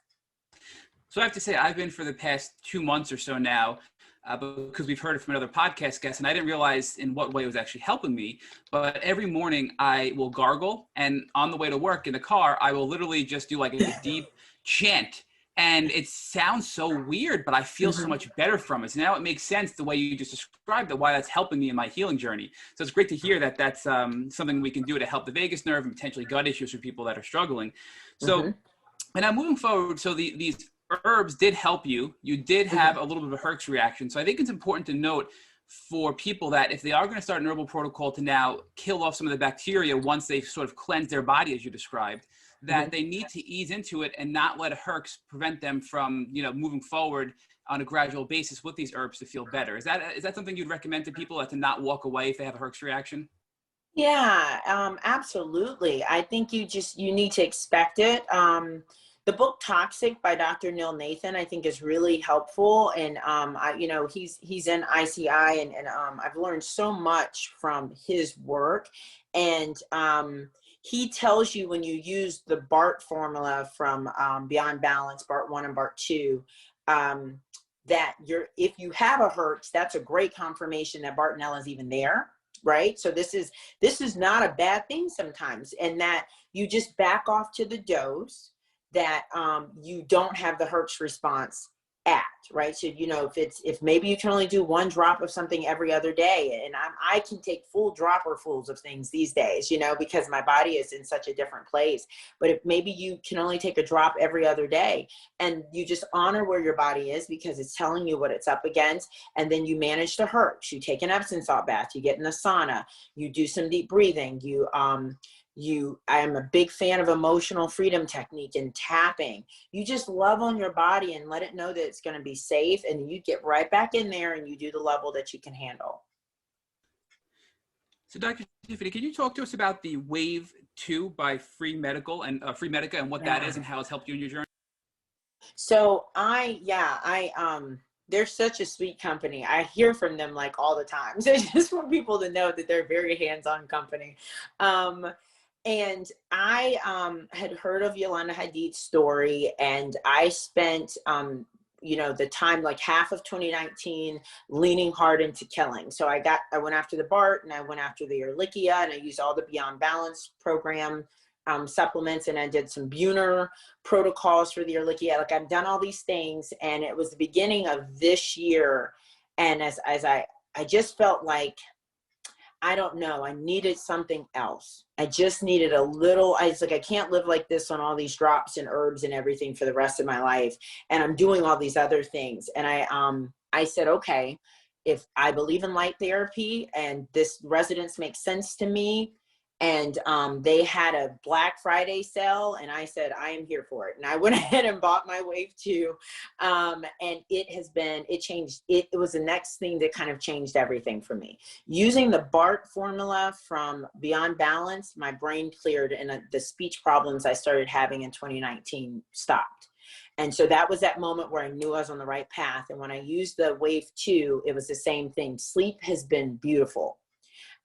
B: So I have to say, I've been for the past 2 months or so now, because we've heard it from another podcast guest, and I didn't realize in what way it was actually helping me. But every morning I will gargle, and on the way to work in the car, I will literally just do like a deep chant. And it sounds so weird, but I feel so much better from it. So now it makes sense the way you just described it, why that's helping me in my healing journey. So it's great to hear that that's something we can do to help the vagus nerve and potentially gut issues for people that are struggling. So, and now moving forward, so these herbs did help you. You did have a little bit of a Herx reaction. So I think it's important to note for people that if they are going to start an herbal protocol to now kill off some of the bacteria once they've sort of cleansed their body, as you described, that they need to ease into it and not let a Herx prevent them from, moving forward on a gradual basis with these herbs to feel better. Is that something you'd recommend to people, to not walk away if they have a Herx reaction?
C: Yeah, absolutely. I think you need to expect it. The book Toxic by Dr. Neil Nathan, I think, is really helpful. And, he's in ICI, and I've learned so much from his work. And he tells you when you use the BART formula from Beyond Balance, BART 1 and BART 2, that if you have a Herx, that's a great confirmation that Bartonella is even there. Right. So this is not a bad thing sometimes, and that you just back off to the dose that you don't have the Herx response at, right? So, if maybe you can only do 1 drop of something every other day, and I can take full dropperfuls of things these days, because my body is in such a different place. But if maybe you can only take a drop every other day, and you just honor where your body is because it's telling you what it's up against, and then you manage the Herx. You take an Epsom salt bath, you get in the sauna, you do some deep breathing, I am a big fan of emotional freedom technique and tapping. You just love on your body and let it know that it's going to be safe, and you get right back in there and you do the level that you can handle.
B: So Dr. Tiffany, can you talk to us about the Wave 2 by Free Medica and what that is and how it's helped you in your journey?
C: So they're such a sweet company. I hear from them like all the time. So I just want people to know that they're a very hands-on company. And I had heard of Yolanda Hadid's story, and I spent, the time, like half of 2019, leaning hard into killing. So I went after the BART, and I went after the Ehrlichia, and I used all the Beyond Balance program supplements, and I did some Buhner protocols for the Ehrlichia. Like, I've done all these things, and it was the beginning of this year. And as I just felt like, I don't know, I needed something else. I just needed I was like, I can't live like this on all these drops and herbs and everything for the rest of my life. And I'm doing all these other things. And I said, okay, if I believe in light therapy and this residence makes sense to me, and they had a Black Friday sale, and I said, I am here for it. And I went ahead and bought my Wave 2. And it changed. It was the next thing that kind of changed everything for me. Using the BART formula from Beyond Balance, my brain cleared, and the speech problems I started having in 2019 stopped. And so that was that moment where I knew I was on the right path. And when I used the Wave 2, it was the same thing. Sleep has been beautiful.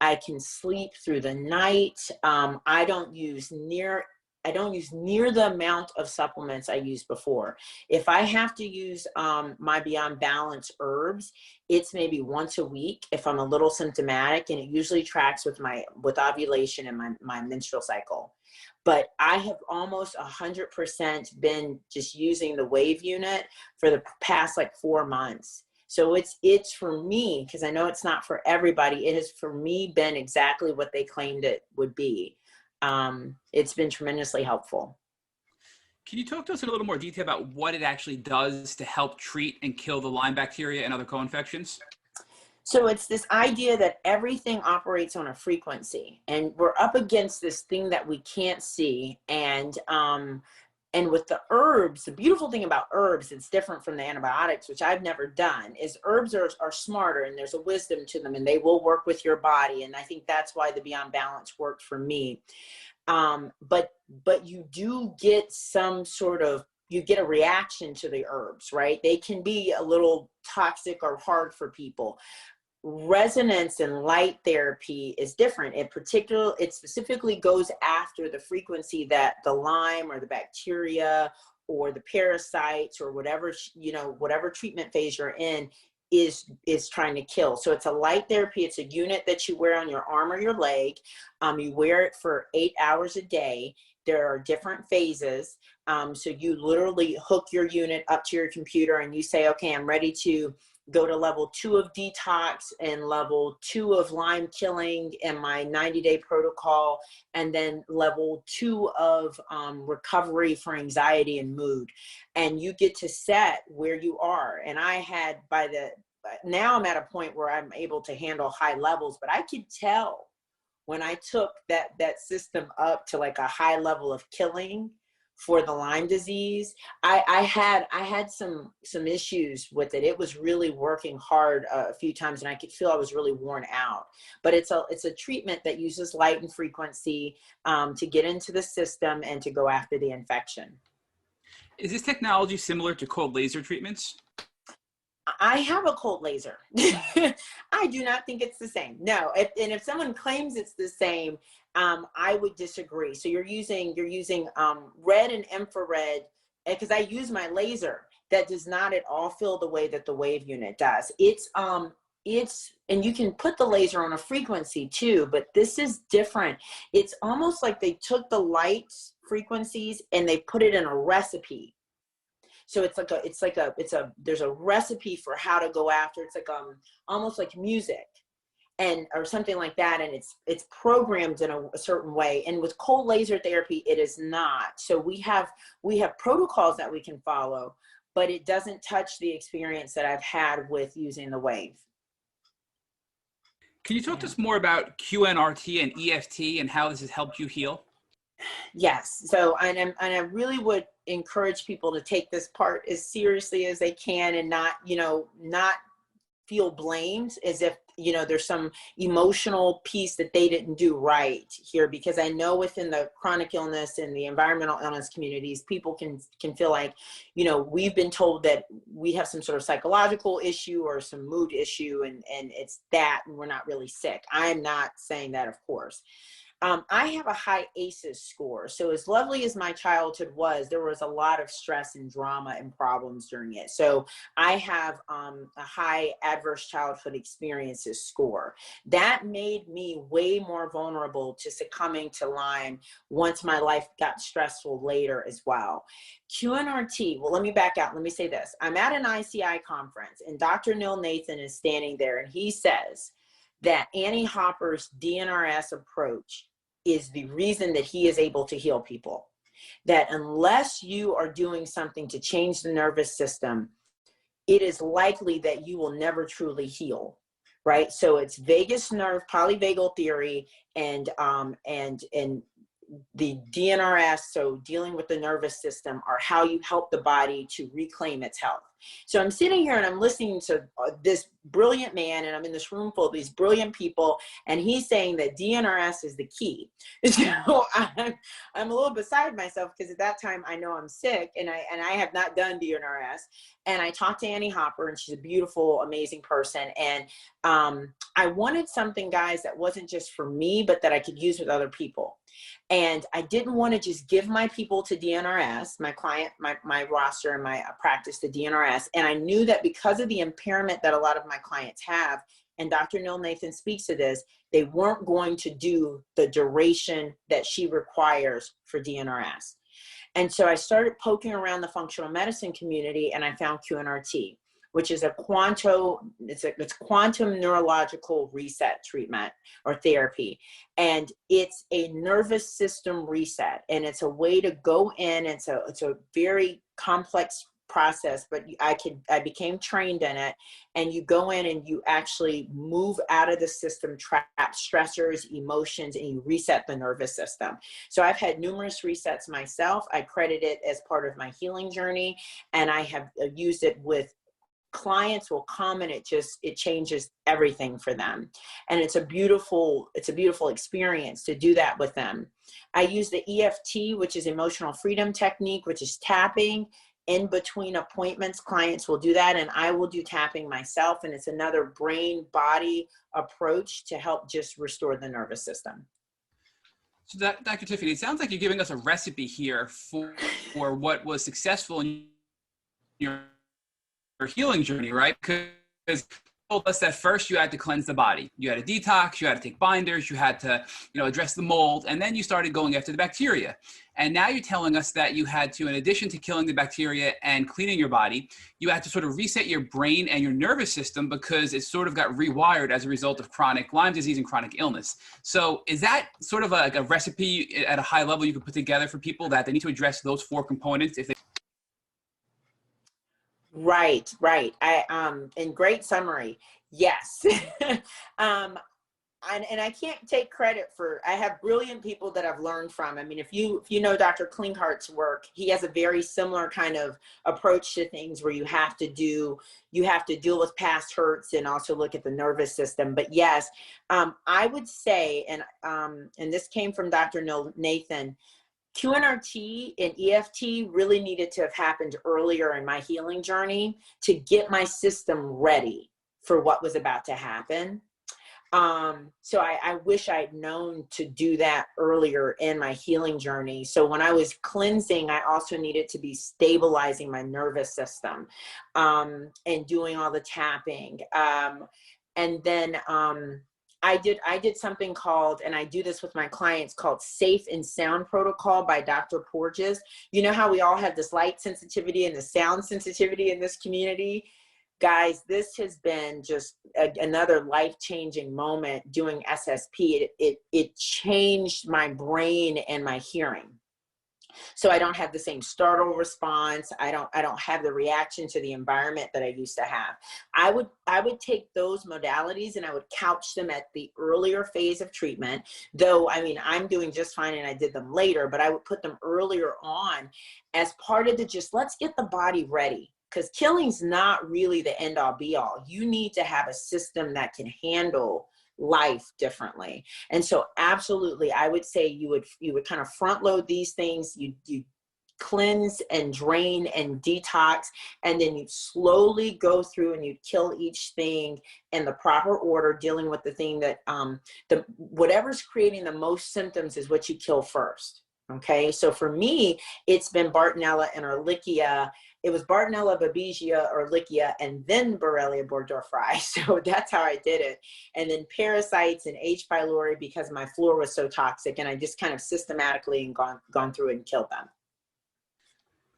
C: I can sleep through the night. I don't use near the amount of supplements I used before. If I have to use my Beyond Balance herbs, it's maybe once a week if I'm a little symptomatic, and it usually tracks with ovulation and my menstrual cycle. But I have almost 100% been just using the Wave unit for the past 4 months. So it's for me, because I know it's not for everybody. It has for me been exactly what they claimed it would be. It's been tremendously helpful.
B: Can you talk to us in a little more detail about what it actually does to help treat and kill the Lyme bacteria and other co-infections?
C: So it's this idea that everything operates on a frequency, and we're up against this thing that we can't see. And with the herbs, the beautiful thing about herbs, it's different from the antibiotics, which I've never done, is herbs are smarter, and there's a wisdom to them, and they will work with your body. And I think that's why the Beyond Balance worked for me. But you do get some sort of, you get a reaction to the herbs, right? They can be a little toxic or hard for people. Resonance and light therapy is different. It specifically goes after the frequency that the Lyme or the bacteria or the parasites or whatever, whatever treatment phase you're in is trying to kill. So it's a light therapy. It's a unit that you wear on your arm or your leg. You wear it for 8 hours a day. There are different phases. So you literally hook your unit up to your computer and you say, okay, I'm ready to go to level 2 of detox and level 2 of Lyme killing and my 90-day protocol, and then level 2 of recovery for anxiety and mood. And you get to set where you are. And I had now I'm at a point where I'm able to handle high levels, but I could tell when I took that system up to like a high level of killing for the Lyme disease, I had some issues with it. It was really working hard a few times, and I could feel I was really worn out. But it's a treatment that uses light and frequency to get into the system and to go after the infection.
B: Is this technology similar to cold laser treatments?
C: I have a cold laser. I do not think it's the same. No, if someone claims it's the same, I would disagree. So you're using red and infrared, because I use my laser that does not at all feel the way that the wave unit does. It's and you can put the laser on a frequency too, but this is different. It's almost like they took the light frequencies and they put it in a recipe. So there's a recipe for how to go after. It's like almost like music or something like that, and it's programmed in a certain way. And with cold laser therapy, it is not. So we have protocols that we can follow, but it doesn't touch the experience that I've had with using the wave.
B: Can you talk to us more about QNRT and EFT and how this has helped you heal?
C: Yes. So, and I really would encourage people to take this part as seriously as they can, and not feel blamed as if, there's some emotional piece that they didn't do right here. Because I know within the chronic illness and the environmental illness communities, people can feel like, we've been told that we have some sort of psychological issue or some mood issue, and it's that, and we're not really sick. I'm not saying that, of course. I have a high ACEs score. So as lovely as my childhood was, there was a lot of stress and drama and problems during it. So I have a high adverse childhood experiences score. That made me way more vulnerable to succumbing to Lyme once my life got stressful later as well. QNRT, well, let me back out. Let me say this. I'm at an ICI conference, and Dr. Neil Nathan is standing there, and he says that Annie Hopper's DNRS approach is the reason that he is able to heal people. That unless you are doing something to change the nervous system, it is likely that you will never truly heal, right? So it's vagus nerve, polyvagal theory, and the DNRS, so dealing with the nervous system, are how you help the body to reclaim its health. So I'm sitting here and I'm listening to this brilliant man, and I'm in this room full of these brilliant people, and he's saying that DNRS is the key. So I'm a little beside myself, because at that time I know I'm sick, and I have not done DNRS. And I talked to Annie Hopper, and she's a beautiful, amazing person. And I wanted something, guys, that wasn't just for me, but that I could use with other people. And I didn't want to just give my people to DNRS, my client, my roster, and my practice to DNRS. And I knew that because of the impairment that a lot of my clients have, and Dr. Neil Nathan speaks to this, they weren't going to do the duration that she requires for DNRS. And so I started poking around the functional medicine community, and I found QNRT, which is it's quantum neurological reset treatment or therapy. And it's a nervous system reset, and it's a way to go in. It's a very complex process, but I became trained in it. And you go in and you actually move out of the system, trap stressors, emotions, and you reset the nervous system. So I've had numerous resets myself. I credit it as part of my healing journey, and I have used it with clients will come, and it changes everything for them. And it's a beautiful experience to do that with them. I use the EFT, which is emotional freedom technique, which is tapping in between appointments. Clients will do that, and I will do tapping myself. And it's another brain body approach to help just restore the nervous system.
B: So Dr. Tiffany, it sounds like you're giving us a recipe here for what was successful in your healing journey, right? Because you told us that first you had to cleanse the body. You had to detox, you had to take binders, you had to, address the mold, and then you started going after the bacteria. And now you're telling us that you had to, in addition to killing the bacteria and cleaning your body, you had to sort of reset your brain and your nervous system because it sort of got rewired as a result of chronic Lyme disease and chronic illness. So is that sort of a recipe at a high level you could put together for people that they need to address those 4 components if they...
C: Right. In great summary, yes. And I can't take credit for, I have brilliant people that I've learned from. I mean, if you know Dr. Klinghart's work, he has a very similar kind of approach to things where you have to deal with past hurts and also look at the nervous system. But yes, I would say, and this came from Dr. Nathan, QNRT and EFT really needed to have happened earlier in my healing journey to get my system ready for what was about to happen. So I wish I'd known to do that earlier in my healing journey. So when I was cleansing, I also needed to be stabilizing my nervous system, and doing all the tapping. And then, I did something called, and I do this with my clients, called Safe and Sound Protocol by Dr. Porges. You know how we all have this light sensitivity and the sound sensitivity in this community? Guys, this has been just another life-changing moment doing SSP. It changed my brain and my hearing. So I don't have the same startle response. I don't have the reaction to the environment that I used to have. I would take those modalities and I would couch them at the earlier phase of treatment, though, I mean, I'm doing just fine and I did them later, but I would put them earlier on as part of the let's get the body ready. Because killing's not really the end all be all. You need to have a system that can handle life differently. And so absolutely, I would say you would kind of front load these things. You cleanse and drain and detox, and then you slowly go through and you kill each thing in the proper order, dealing with the thing that whatever's creating the most symptoms is what you kill first. Okay, so for me, it's been Bartonella and Ehrlichia. It was Bartonella, Babesia, Ehrlichia, and then Borrelia burgdorferi. So that's how I did it. And then parasites and H. pylori because my floor was so toxic, and I just kind of systematically and gone through and killed them.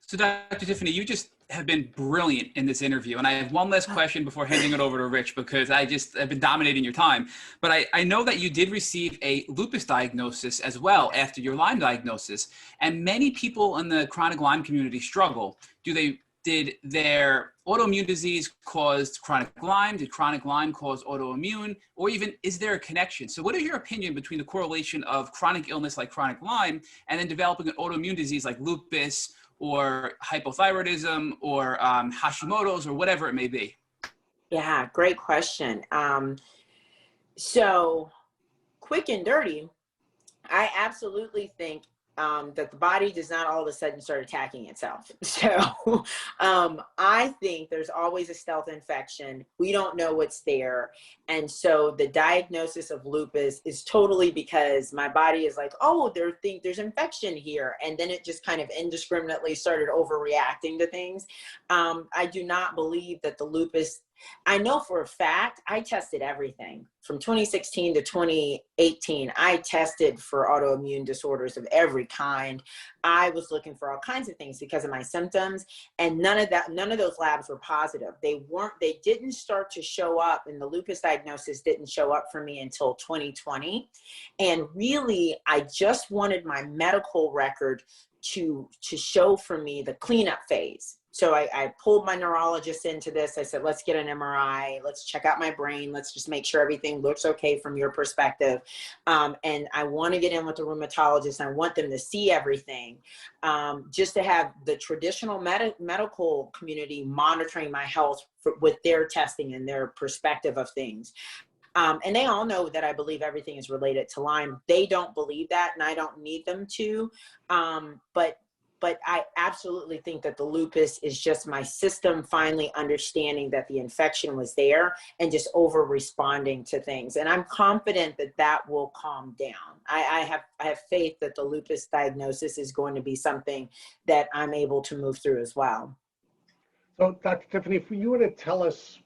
B: So Dr. Tiffany, you just have been brilliant in this interview. And I have one last question before handing it over to Rich, because I've been dominating your time. But I know that you did receive a lupus diagnosis as well after your Lyme diagnosis. And many people in the chronic Lyme community struggle. Did their autoimmune disease cause chronic Lyme? Did chronic Lyme cause autoimmune? Or even, is there a connection? So what is your opinion between the correlation of chronic illness like chronic Lyme and then developing an autoimmune disease like lupus or hypothyroidism or Hashimoto's or whatever it may be?
C: Yeah, great question. So quick and dirty, I absolutely think that the body does not all of a sudden start attacking itself. So I think there's always a stealth infection. We don't know what's there. And so the diagnosis of lupus is totally because my body is like, oh, there's infection here. And then it just kind of indiscriminately started overreacting to things. I do not believe that the lupus, I know for a fact, I tested everything from 2016 to 2018. I tested for autoimmune disorders of every kind. I was looking for all kinds of things because of my symptoms, and none of those labs were positive. They didn't start to show up, and the lupus diagnosis didn't show up for me until 2020. And really, I just wanted my medical record to show for me the cleanup phase. So I pulled my neurologist into this. I said, let's get an MRI. Let's check out my brain. Let's just make sure everything looks okay from your perspective. And I want to get in with the rheumatologist. I want them to see everything, just to have the traditional medical community monitoring my health with their testing and their perspective of things. And they all know that I believe everything is related to Lyme. They don't believe that, and I don't need them to. But I absolutely think that the lupus is just my system finally understanding that the infection was there and just over responding to things. And I'm confident that that will calm down. I have faith that the lupus diagnosis is going to be something that I'm able to move through as well.
A: So, Dr. Tiffany, if you were to tell us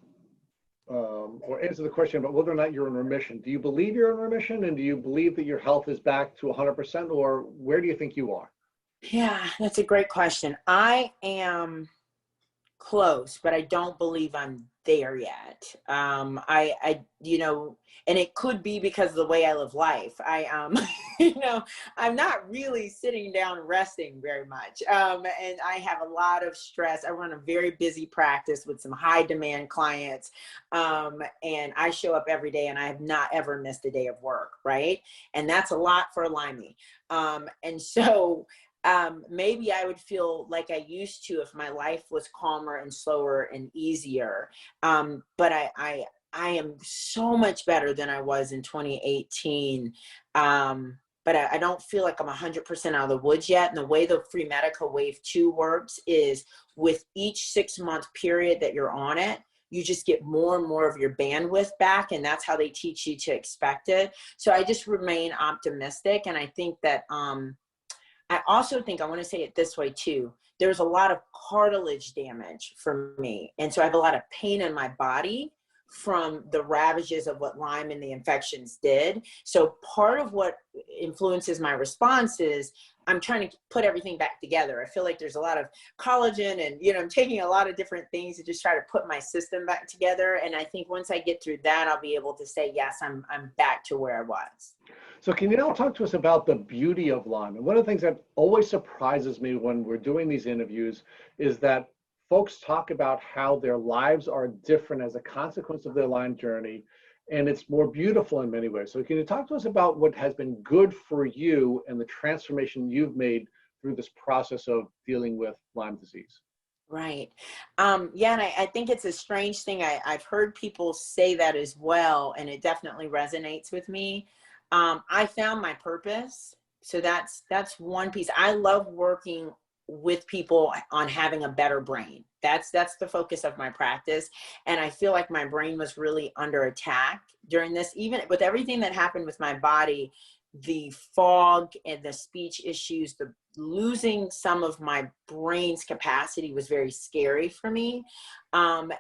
A: or answer the question about whether or not you're in remission, do you believe you're in remission, and do you believe that your health is back to 100%, or where do you think you are?
C: Yeah, that's a great question. I am close, but I don't believe I'm there yet. You know, and it could be because of the way I live life. You know, I'm not really sitting down resting very much. And I have a lot of stress. I run a very busy practice with some high demand clients. And I show up every day and I have not ever missed a day of work. Right. And that's a lot for a Limey. And so maybe I would feel like I used to if my life was calmer and slower and easier. But I am so much better than I was in 2018. But I don't feel like I'm 100% out of the woods yet. And the way the Free Medica Wave 2 works is with each 6-month period that you're on it, you just get more and more of your bandwidth back. And that's how they teach you to expect it. So I just remain optimistic. And I think that, I also think, I want to say it this way too, there's a lot of cartilage damage for me. And so I have a lot of pain in my body from the ravages of what Lyme and the infections did. So part of what influences my response is I'm trying to put everything back together. I feel like there's a lot of collagen and, you know, I'm taking a lot of different things to just try to put my system back together. And I think once I get through that, I'll be able to say, yes, I'm back to where I was.
A: So can you now talk to us about the beauty of Lyme? And one of the things that always surprises me when we're doing these interviews is that folks talk about how their lives are different as a consequence of their Lyme journey, and it's more beautiful in many ways. So can you talk to us about what has been good for you and the transformation you've made through this process of dealing with Lyme disease?
C: Right. Yeah, and I think it's a strange thing. I've heard people say that as well, and it definitely resonates with me. I found my purpose. So that's one piece. I love working with people on having a better brain. That's the focus of my practice. And I feel like my brain was really under attack during this, even with everything that happened with my body, the fog and the speech issues, the losing some of my brain's capacity was very scary for me. And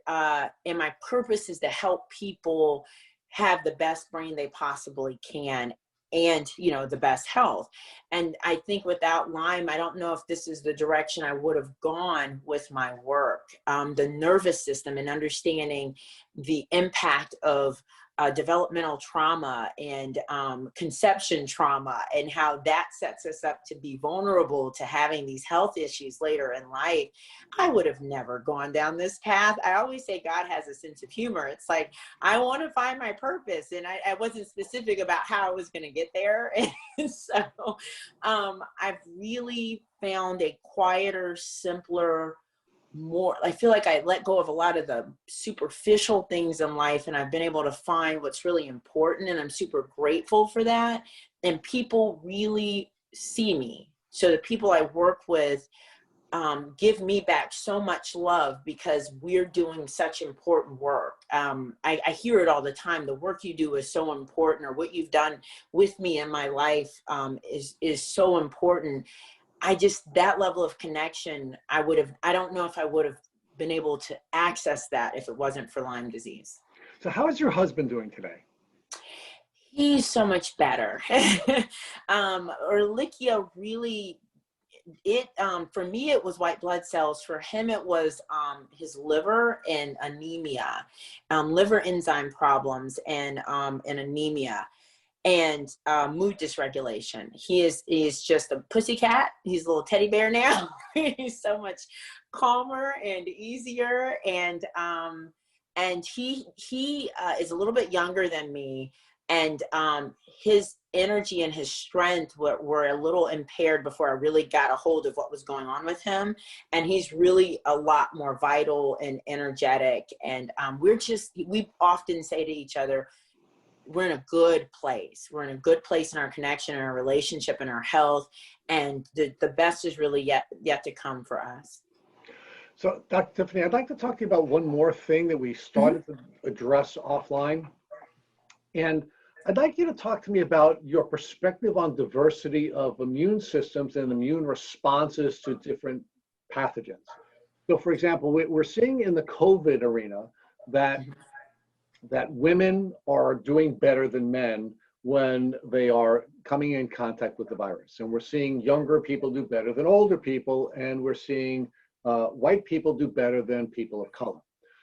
C: my purpose is to help people have the best brain they possibly can and, you know, the best health. And I think without Lyme, I don't know if this is the direction I would have gone with my work. The nervous system and understanding the impact of developmental trauma and conception trauma and how that sets us up to be vulnerable to having these health issues later in life. I would have never gone down this path. I always say God has a sense of humor. It's like, I want to find my purpose. And I wasn't specific about how I was going to get there. And so I've really found a quieter, simpler, more, I feel like I let go of a lot of the superficial things in life, and I've been able to find what's really important, and I'm super grateful for that. And people really see me. So the people I work with give me back so much love because we're doing such important work. I hear it all the time. The work you do is so important, or what you've done with me in my life is so important. That level of connection, I don't know if I would have been able to access that if it wasn't for Lyme disease.
A: So how is your husband doing today?
C: He's so much better. Ehrlichia really, for me, it was white blood cells. For him, it was his liver and anemia, liver enzyme problems and anemia. and mood dysregulation. He is just a pussycat. He's a little teddy bear now. He's so much calmer and easier. And he is a little bit younger than me. And his energy and his strength were a little impaired before I really got a hold of what was going on with him. And he's really a lot more vital and energetic. And we often say to each other, we're in a good place. We're in a good place in our connection, in our relationship, in our health. And the best is really yet to come for us.
A: So, Dr. Tiffany, I'd like to talk to you about one more thing that we started to address offline. And I'd like you to talk to me about your perspective on diversity of immune systems and immune responses to different pathogens. So, for example, we're seeing in the COVID arena that women are doing better than men when they are coming in contact with the virus. And we're seeing younger people do better than older people, and we're seeing white people do better than people of color.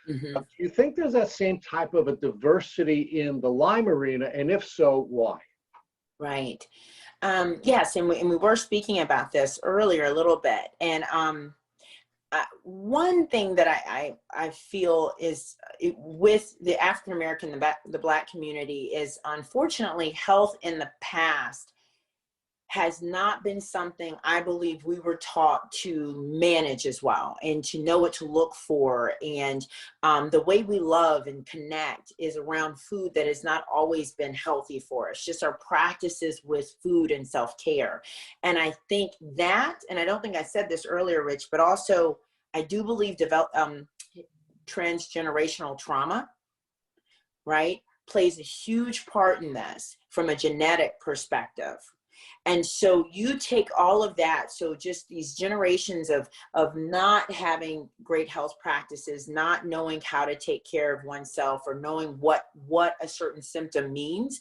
C: Mm-hmm.
A: Do you think there's that same type of a diversity in the Lyme arena? And if so, why?
C: Right. Yes, and we were speaking about this earlier a little bit. And one thing that I feel is with the African American, the Black community, is unfortunately health in the past has not been something I believe we were taught to manage as well, and to know what to look for. And the way we love and connect is around food that has not always been healthy for us, just our practices with food and self-care. And I think that, and I don't think I said this earlier, Rich, but also I do believe transgenerational trauma, right, plays a huge part in this from a genetic perspective. And so you take all of that, so just these generations of not having great health practices, not knowing how to take care of oneself, or knowing what a certain symptom means.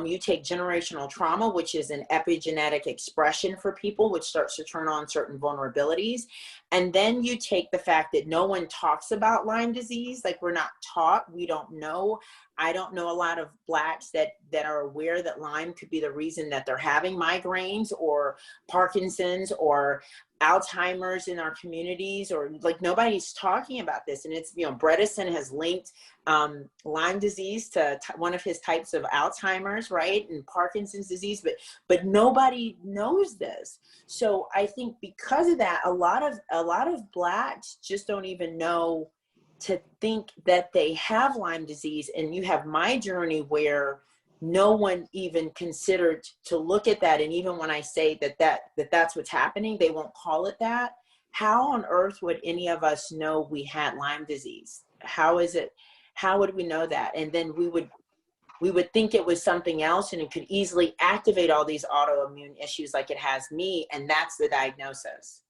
C: You take generational trauma, which is an epigenetic expression for people, which starts to turn on certain vulnerabilities. And then you take the fact that no one talks about Lyme disease, like we're not taught, we don't know. I don't know a lot of Blacks that are aware that Lyme could be the reason that they're having migraines or Parkinson's or Alzheimer's in our communities, or like nobody's talking about this. And it's, Bredesen has linked Lyme disease to one of his types of Alzheimer's, right? And Parkinson's disease, but nobody knows this. So I think because of that, a lot of Blacks just don't even know to think that they have Lyme disease. And you have my journey where no one even considered to look at that. And even when I say that's what's happening, they won't call it that. How on earth would any of us know we had Lyme disease? How would we know that? And then we would think it was something else, and it could easily activate all these autoimmune issues like it has me. And that's the diagnosis.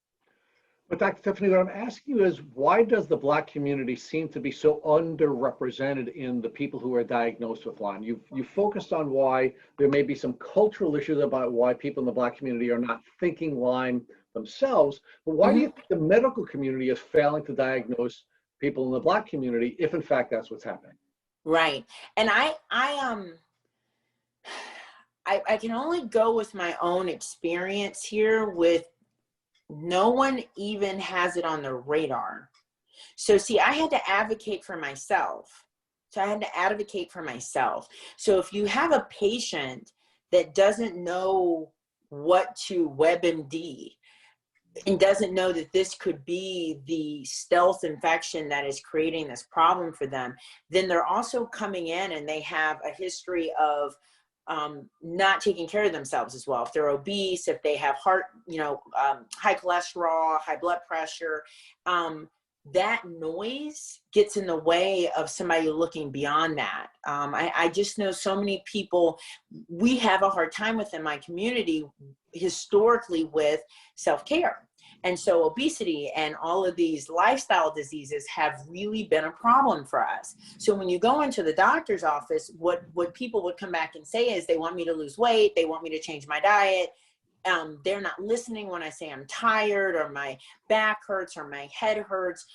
A: But Dr. Tiffany, what I'm asking you is, why does the Black community seem to be so underrepresented in the people who are diagnosed with Lyme? You focused on why there may be some cultural issues about why people in the Black community are not thinking Lyme themselves, but why do you think the medical community is failing to diagnose people in the Black community, if in fact that's what's happening?
C: Right. And I can only go with my own experience here. With no one even has it on the radar. So see, I had to advocate for myself. So if you have a patient that doesn't know what to WebMD and doesn't know that this could be the stealth infection that is creating this problem for them, then they're also coming in and they have a history of not taking care of themselves as well. If they're obese, if they have heart, high cholesterol, high blood pressure, that noise gets in the way of somebody looking beyond that. I just know so many people, we have a hard time with in my community historically with self-care. And so obesity and all of these lifestyle diseases have really been a problem for us. So when you go into the doctor's office, what people would come back and say is they want me to lose weight, they want me to change my diet. They're not listening when I say I'm tired or my back hurts or my head hurts.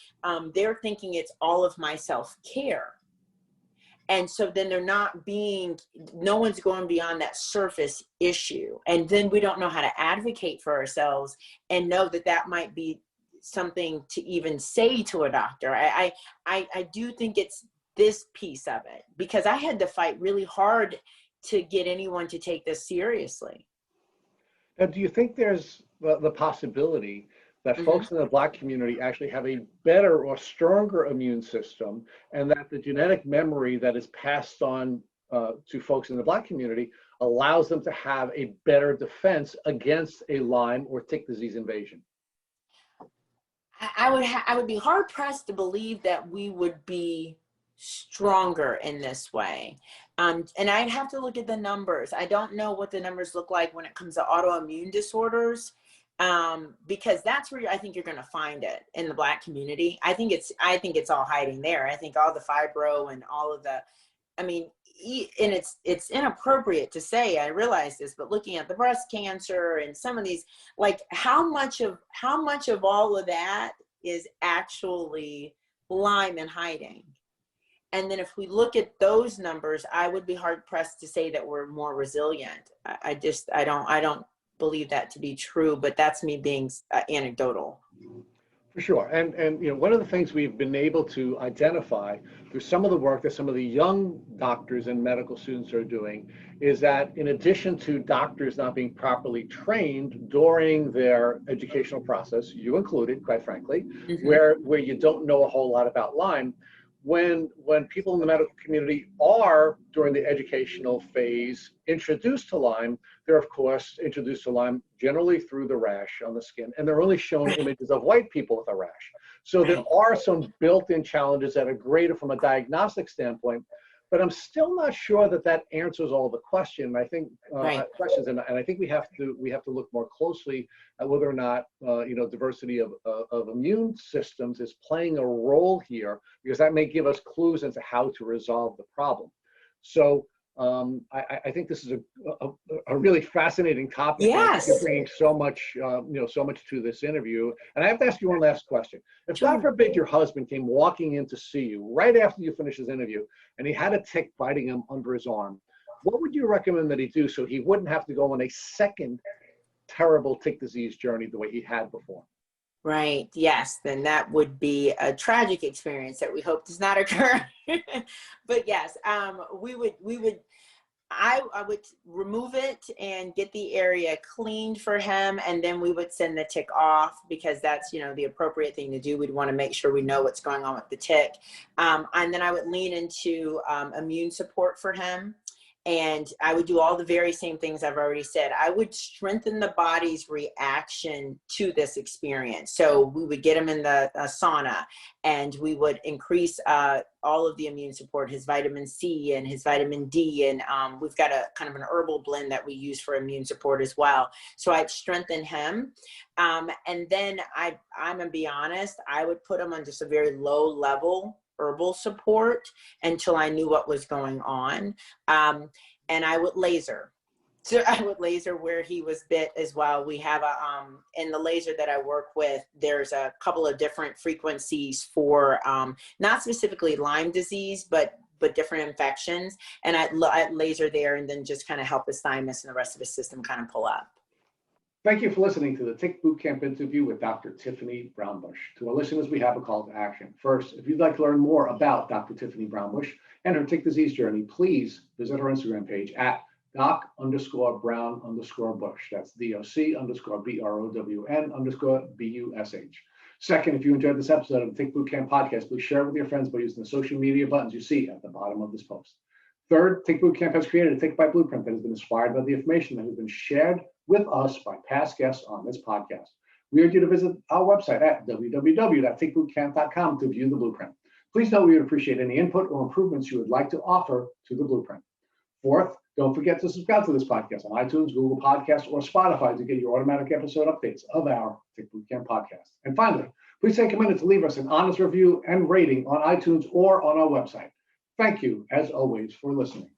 C: They're thinking it's all of my self-care. And so then no one's going beyond that surface issue. And then we don't know how to advocate for ourselves and know that that might be something to even say to a doctor. I do think it's this piece of it, because I had to fight really hard to get anyone to take this seriously.
A: Now, do you think there's the possibility that folks in the Black community actually have a better or stronger immune system, and that the genetic memory that is passed on to folks in the Black community allows them to have a better defense against a Lyme or tick disease invasion?
C: I would be hard pressed to believe that we would be stronger in this way. And I'd have to look at the numbers. I don't know what the numbers look like when it comes to autoimmune disorders. Because that's where I think you're going to find it in the Black community. I think it's all hiding there. I think all the fibro and all of the, I mean, and it's inappropriate to say, I realize this, but looking at the breast cancer and some of these, like how much of all of that is actually Lyme and hiding. And then if we look at those numbers, I would be hard pressed to say that we're more resilient. I don't believe that to be true, but that's me being anecdotal.
A: For sure. And one of the things we've been able to identify through some of the work that some of the young doctors and medical students are doing is that in addition to doctors not being properly trained during their educational process, you included, quite frankly, where you don't know a whole lot about Lyme, when people in the medical community are, during the educational phase, introduced to Lyme, they're of course introduced to Lyme generally through the rash on the skin, and they're only shown images of white people with a rash. So there are some built-in challenges that are greater from a diagnostic standpoint, but I'm still not sure that that answers all the questions. I think questions, and I think we have to look more closely at whether or not diversity of immune systems is playing a role here, because that may give us clues as to how to resolve the problem. So I think this is a really fascinating topic.
C: Yes.
A: You're bringing so much, so much to this interview. And I have to ask you one last question. If God forbid your husband came walking in to see you right after you finish his interview, and he had a tick biting him under his arm, what would you recommend that he do so he wouldn't have to go on a second terrible tick disease journey the way he had before?
C: Right. Yes. Then that would be a tragic experience that we hope does not occur. But yes, I would remove it and get the area cleaned for him. And then we would send the tick off, because that's, the appropriate thing to do. We'd want to make sure we know what's going on with the tick. And then I would lean into immune support for him. And I would do all the very same things I've already said. I would strengthen the body's reaction to this experience. So we would get him in the sauna, and we would increase all of the immune support, his vitamin C and his vitamin D. And we've got a kind of an herbal blend that we use for immune support as well. So I'd strengthen him. And then I'm going to be honest, I would put him on just a very low level herbal support until I knew what was going on. And I would laser. So I would laser where he was bit as well. We have in the laser that I work with, there's a couple of different frequencies for not specifically Lyme disease, but different infections. And I'd laser there and then just kind of help his thymus and the rest of his system kind of pull up.
A: Thank you for listening to the Tick Bootcamp interview with Dr. Tiffany Brown-Bush. To our listeners, we have a call to action. First, if you'd like to learn more about Dr. Tiffany Brown-Bush and her tick disease journey, please visit her Instagram page at doc_brown_bush. That's DOC_BROWN_BUSH. Second, if you enjoyed this episode of the Tick Bootcamp podcast, please share it with your friends by using the social media buttons you see at the bottom of this post. Third, Tick Bootcamp has created a Tick Bite Blueprint that has been inspired by the information that has been shared with us by past guests on this podcast. We urge you to visit our website at www.tickbootcamp.com to view the blueprint. Please note we would appreciate any input or improvements you would like to offer to the blueprint. Fourth, don't forget to subscribe to this podcast on iTunes, Google Podcasts, or Spotify to get your automatic episode updates of our Tick Bootcamp podcast. And finally, please take a minute to leave us an honest review and rating on iTunes or on our website. Thank you, as always, for listening.